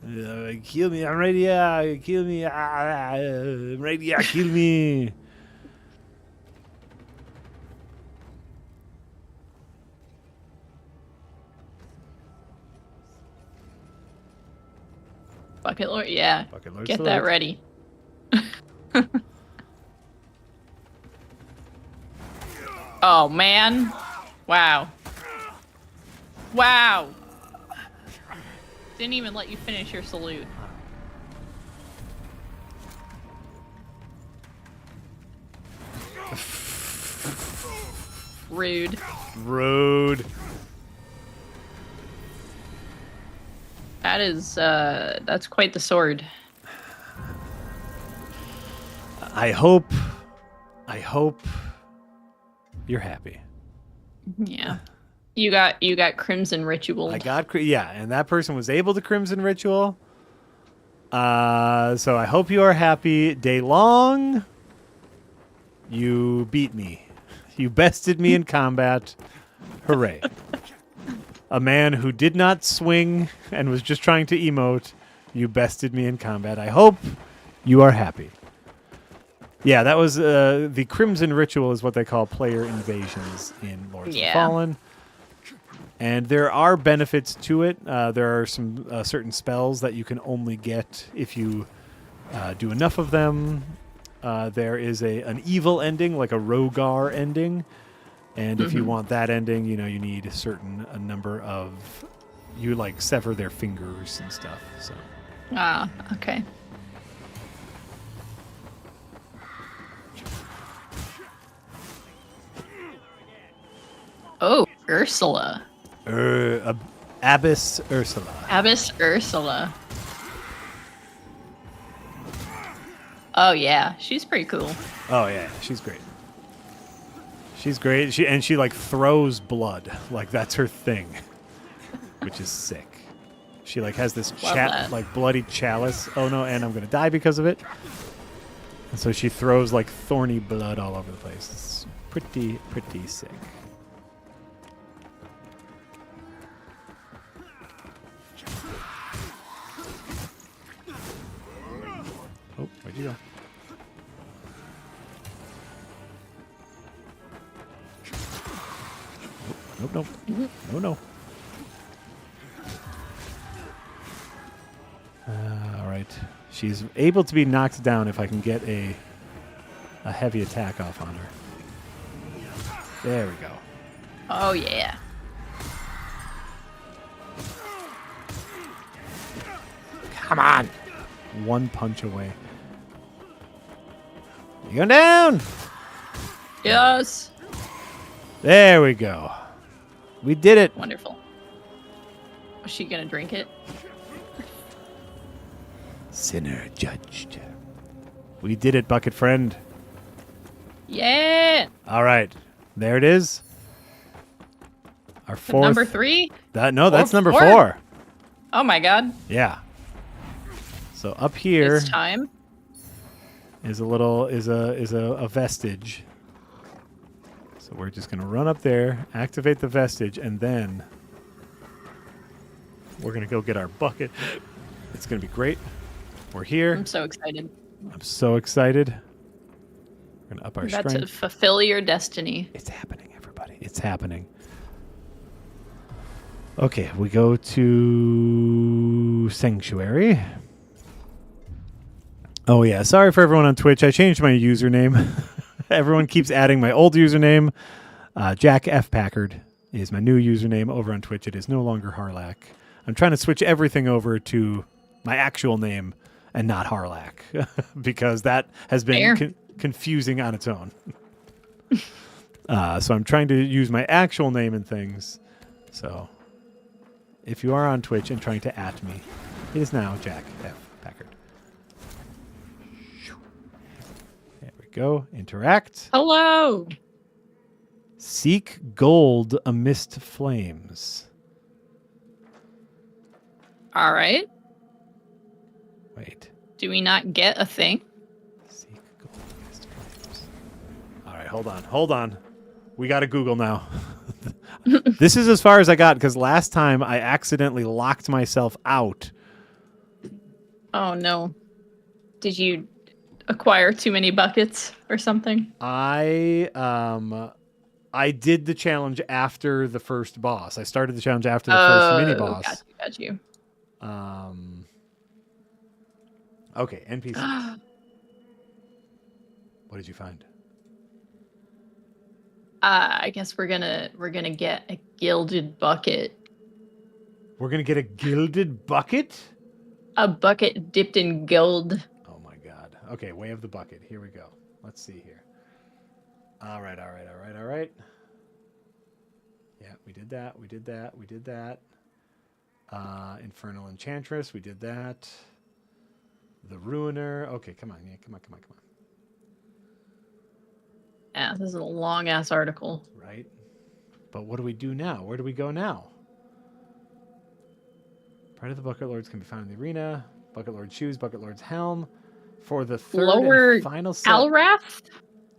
Kill me, I'm ready, kill me, I'm ready, kill me. Bucket Lord, yeah. Bucket Lord Get salute. that ready. Oh, man. Wow. Wow. Didn't even let you finish your salute. Rude. Rude. That is, that's quite the sword. I hope you're happy. Yeah. You got Crimson Ritual. I got, yeah, and that person was able to Crimson Ritual. So I hope you are happy. Day long, you beat me. You bested me in combat. Hooray. A man who did not swing and was just trying to emote, you bested me in combat. I hope you are happy. Yeah, that was the Crimson Ritual is what they call player invasions in Lords of the Fallen. And there are benefits to it. There are some certain spells that you can only get if you do enough of them. There is an evil ending, like a Rogar ending. And if you want that ending, you need a number of... You, sever their fingers and stuff. So. Ah, okay. Oh, Ursula. Abbess Ursula. Abbess Ursula. Oh yeah, she's pretty cool. Oh yeah, she's great. She's great. She throws blood. That's her thing, which is sick. She has this bloody chalice. Oh no, and I'm gonna die because of it. And so she throws thorny blood all over the place. It's pretty sick. Oh, where'd you go? Nope. No. All right. She's able to be knocked down if I can get a heavy attack off on her. There we go. Oh yeah. Come on. One punch away. You going down? Yes. There we go. We did it. Wonderful. Was she gonna drink it? Sinner judged. We did it, Bucket Friend. Yeah. All right. There it is. Our fourth. Number 3? That's number four? 4. Oh my god. Yeah. So up here It's time. is a vestige. So we're just gonna run up there, activate the vestige, and then we're gonna go get our bucket. It's gonna be great. We're here. I'm so excited. I'm so excited. We're gonna up our You got strength. to fulfill your destiny. It's happening, everybody. It's happening. Okay, we go to Sanctuary. Oh, yeah. Sorry for everyone on Twitch. I changed my username. Everyone keeps adding my old username, Jack F. Packard. is my new username over on Twitch. It is no longer Harlack. I'm trying to switch everything over to my actual name and not Harlack because that has been confusing on its own. So I'm trying to use my actual name and things. So if you are on Twitch and trying to @ me, it is now Jack F. Packard. There we go. Interact. Hello. Seek gold amidst flames. All right. Wait. Do we not get a thing? Seek gold amidst flames. All right, hold on. We got to Google now. This is as far as I got because last time I accidentally locked myself out. Oh no. Did you acquire too many buckets or something? I did the challenge after the first boss. I started the challenge after the first mini boss. Got you. Okay, NPCs. What did you find? I guess we're gonna get a gilded bucket. We're gonna get a gilded bucket? A bucket dipped in gold. Oh my god. Okay, way of the bucket. Here we go. Let's see here. All right. Yeah, we did that. Infernal Enchantress, we did that. The Ruiner. Okay, come on. Yeah, this is a long ass article. Right. But what do we do now? Where do we go now? Pride of the Bucket Lords can be found in the arena. Bucket Lord shoes, Bucket Lord's helm. For the third Lower and final set, Calrath?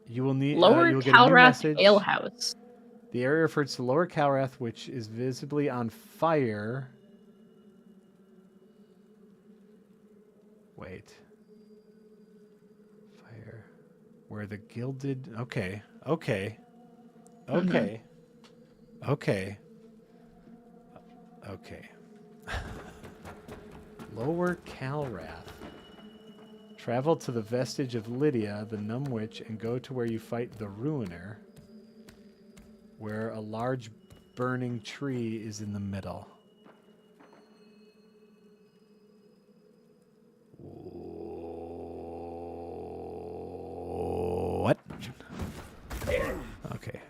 you will need Lower you will get a new Calrath message. Alehouse. The area refers to Lower Calrath, which is visibly on fire. Wait. Fire. Where the gilded... Okay. Lower Calrath. Travel to the vestige of Lydia, the Numb Witch, and go to where you fight the Ruiner, where a large burning tree is in the middle. What? Okay.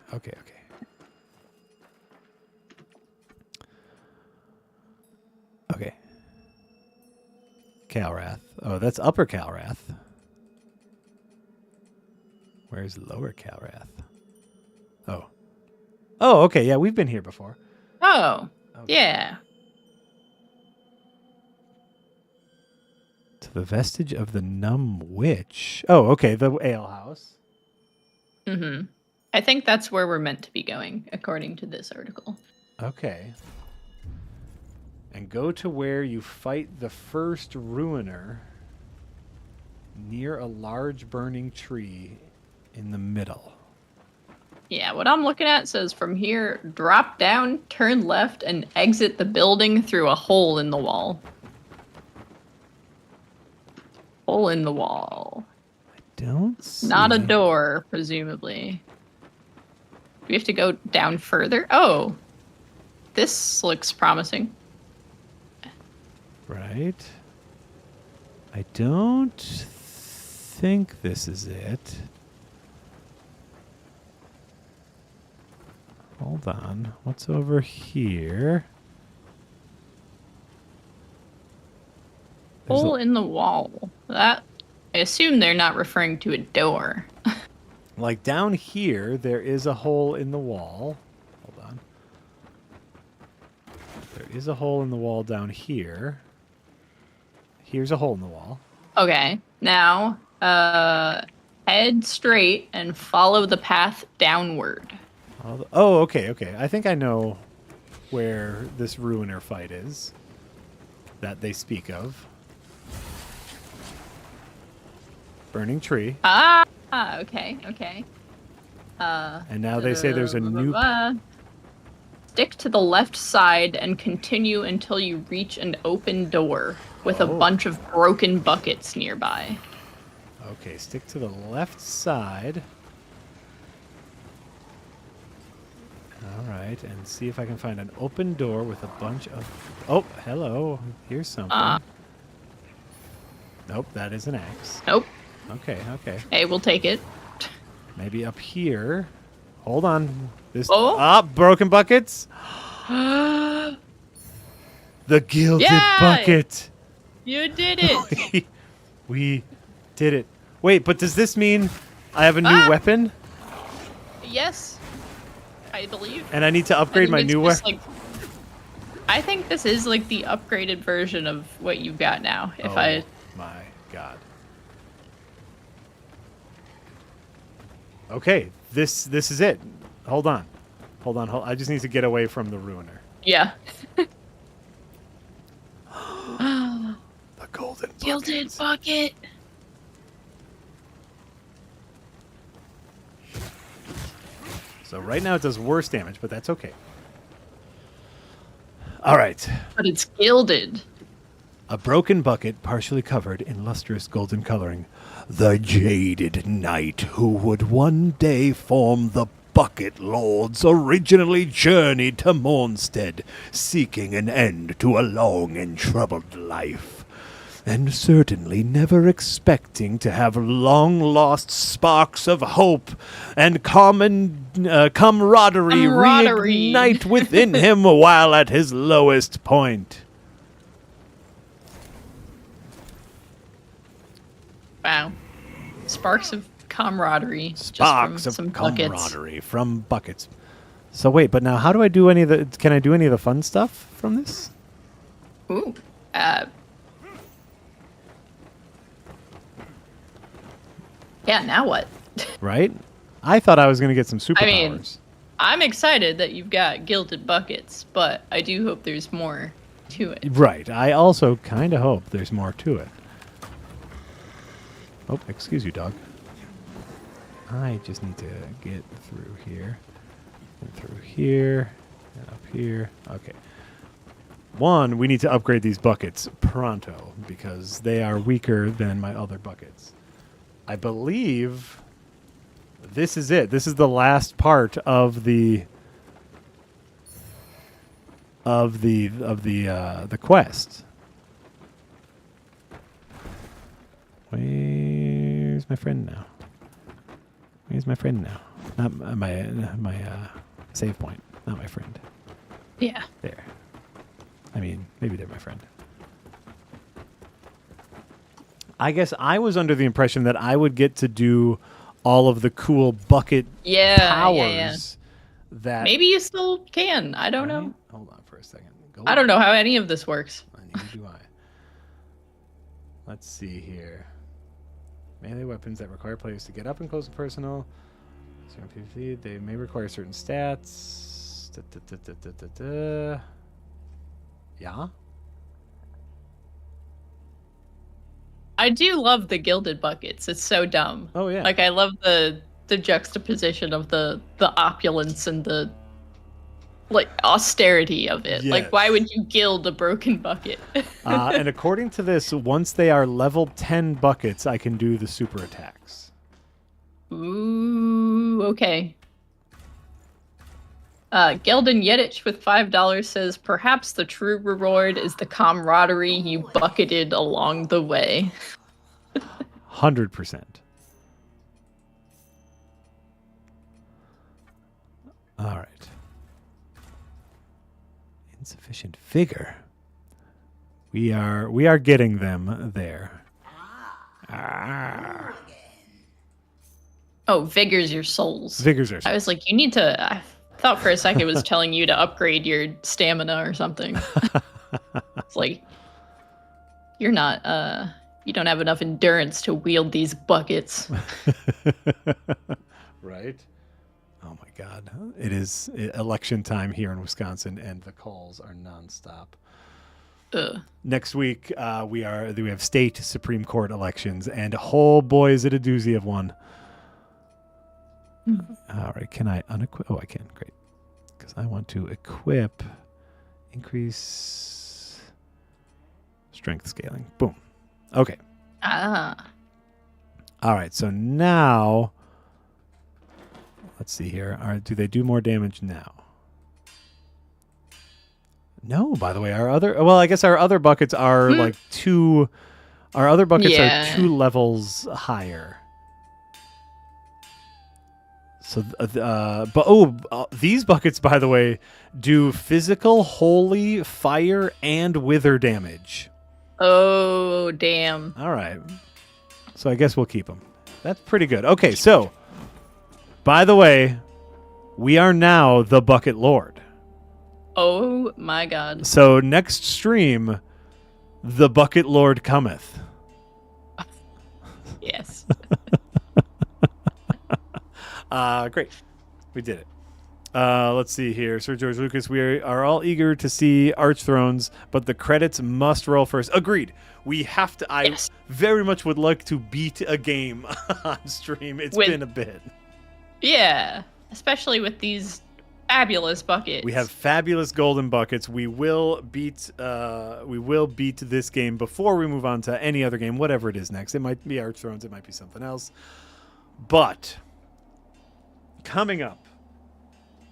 Calrath. Oh, that's Upper Calrath. Where's Lower Calrath? Oh, okay. Yeah, we've been here before. Oh, Okay. yeah. To the vestige of the Numb Witch. Oh, okay. The alehouse. Mm-hmm. I think that's where we're meant to be going, according to this article. Okay. And go to where you fight the first Ruiner near a large burning tree in the middle. Yeah, what I'm looking at says from here, drop down, turn left, and exit the building through a hole in the wall. Hole in the wall. Don't see. Not a door, presumably. Do we have to go down further? Oh, this looks promising. Right. I don't think this is it. Hold on. What's over here? There's Hole in the wall. That, I assume they're not referring to a door. like down here, there is a hole in the wall. Hold on. There is a hole in the wall down here. Here's a hole in the wall. Okay, now head straight and follow the path downward. Oh, okay. I think I know where this Ruiner fight is that they speak of. Burning tree. Okay. And now they say there's a new... Stick to the left side and continue until you reach an open door with a bunch of broken buckets nearby. Okay, stick to the left side. All right, and see if I can find an open door with a bunch of... Oh, hello. Here's something. Nope, that is an axe. Nope. Okay. Hey, we'll take it. Maybe up here. Hold on. This. Oh. Broken buckets. The Gilded Bucket. You did it. We did it. Wait, but does this mean I have a new weapon? Yes, I believe. And I need to upgrade my new weapon? I think this is like the upgraded version of what you've got now. If my God. Okay, this is it. Hold on. I just need to get away from the ruiner. Yeah. The Gilded Bucket. So right now it does worse damage, but that's okay. All right. But it's gilded. A broken bucket partially covered in lustrous golden coloring. The jaded knight who would one day form the Bucket Lords originally journeyed to Mornstead, seeking an end to a long and troubled life, and certainly never expecting to have long-lost sparks of hope and camaraderie reignite within him while at his lowest point. Wow. Sparks of camaraderie. Sparks just from of some camaraderie from buckets. So wait, but now how do I do any of the... Can I do any of the fun stuff from this? Ooh. Yeah, now what? Right? I thought I was going to get some superpowers. I mean, I'm excited that you've got gilded buckets, but I do hope there's more to it. Right. I also kind of hope there's more to it. Oh, excuse you, dog. I just need to get through here. And through here. And up here. Okay. One, we need to upgrade these buckets pronto, because they are weaker than my other buckets. I believe this is it. This is the last part of the quest. Where's my friend now? Where's my friend now? Not my save point. Not my friend. Yeah. There. I mean, maybe they're my friend. I guess I was under the impression that I would get to do all of the cool bucket powers. That maybe you still can. I don't know. Hold on for a second. I don't know how any of this works. Neither do I. Let's see here. Melee weapons that require players to get up and close and personal. They may require certain stats. Yeah. I do love the gilded buckets. It's so dumb. Oh yeah. Like I love the juxtaposition of the opulence and the like austerity of it. Yes. Like why would you gild a broken bucket? And according to this, once they are level 10 buckets, I can do the super attacks. Ooh, okay. Gelden Yedich with $5 says, perhaps the true reward is the camaraderie you bucketed along the way. 100%. All right. Insufficient vigor. We are getting them there. Ah. Oh, vigor's your souls. Vigor's your souls. I was like, you need to... I thought for a second it was telling you to upgrade your stamina or something. It's like, you're not... you don't have enough endurance to wield these buckets. Right? Oh my God. It is election time here in Wisconsin, and the calls are nonstop. Next week, we have state Supreme Court elections, and oh boy, is it a doozy of one. All right, can I unequip? Oh, I can. Great. Because I want to equip, increase strength scaling. Boom. Okay. Ah. All right, so now, let's see here. Do they do more damage now? No, by the way, I guess our other buckets are like two. Our other buckets are 2 levels higher. So, these buckets, by the way, do physical, holy, fire, and wither damage. Oh, damn. All right. So I guess we'll keep them. That's pretty good. Okay, so, by the way, we are now the Bucket Lord. Oh, my God. So next stream, the Bucket Lord cometh. Yes. Great. We did it. Let's see here. Sir George Lucas, we are all eager to see Arch Thrones, but the credits must roll first. Agreed. We have to. I very much would like to beat a game on stream. It's been a bit. Yeah. Especially with these fabulous buckets. We have fabulous golden buckets. We will beat this game before we move on to any other game, whatever it is next. It might be Arch Thrones, it might be something else. But coming up,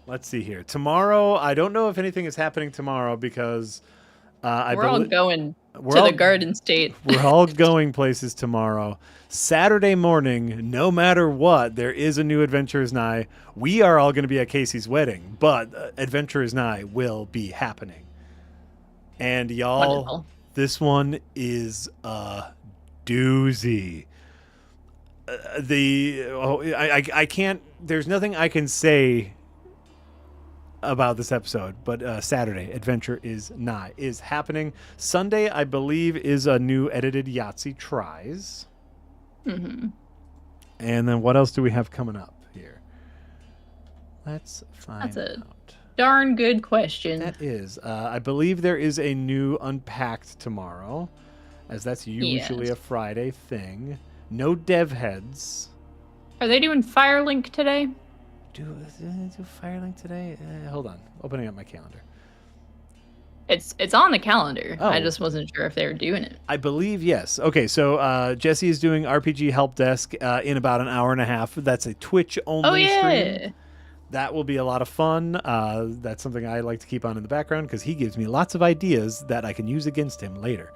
let's see here. Tomorrow, I don't know if anything is happening tomorrow because we're all going to the Garden State. We're all going places tomorrow. Saturday morning, no matter what, there is a new Adventurers Nigh. We are all going to be at Casey's wedding, but Adventurers Nigh will be happening. And y'all, Wonderful. This one is a doozy. I can't. There's nothing I can say about this episode, but Saturday, Adventure is Nigh is happening. Sunday, I believe, is a new edited Yahtzee Tries. Mm-hmm. And then what else do we have coming up here? Let's find out. Darn good question. That is. I believe there is a new Unpacked tomorrow, as that's usually a Friday thing. No dev heads. Are they doing Firelink today? Do Firelink today? Hold on. Opening up my calendar. It's on the calendar. Oh. I just wasn't sure if they were doing it. I believe yes. Okay, so Jesse is doing RPG Help Desk in about an hour and a half. That's a Twitch-only stream. That will be a lot of fun. That's something I like to keep on in the background because he gives me lots of ideas that I can use against him later.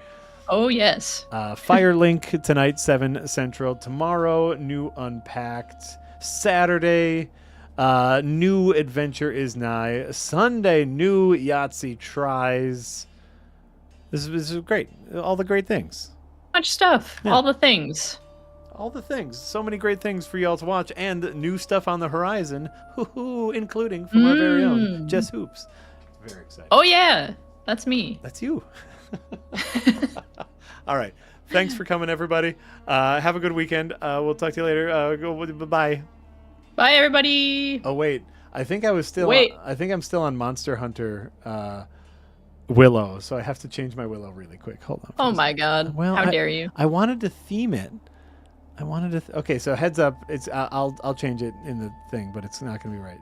Oh, yes. Firelink tonight, 7 Central. Tomorrow, new Unpacked. Saturday, new Adventure is Nigh. Sunday, new Yahtzee Tries. This is great. All the great things. Much stuff. Yeah. All the things. All the things. So many great things for y'all to watch. And new stuff on the horizon, including from our very own Jess Hoops. Very exciting. Oh, yeah. That's me. That's you. All right. Thanks for coming, everybody. Have a good weekend. We'll talk to you later. Bye. Bye, everybody. Oh, wait. I think I'm still on Monster Hunter Willow, so I have to change my Willow really quick. Hold on. Oh, my God. Well, how dare you? I wanted to theme it. Okay, so heads up. It's I'll change it in the thing, but it's not going to be right.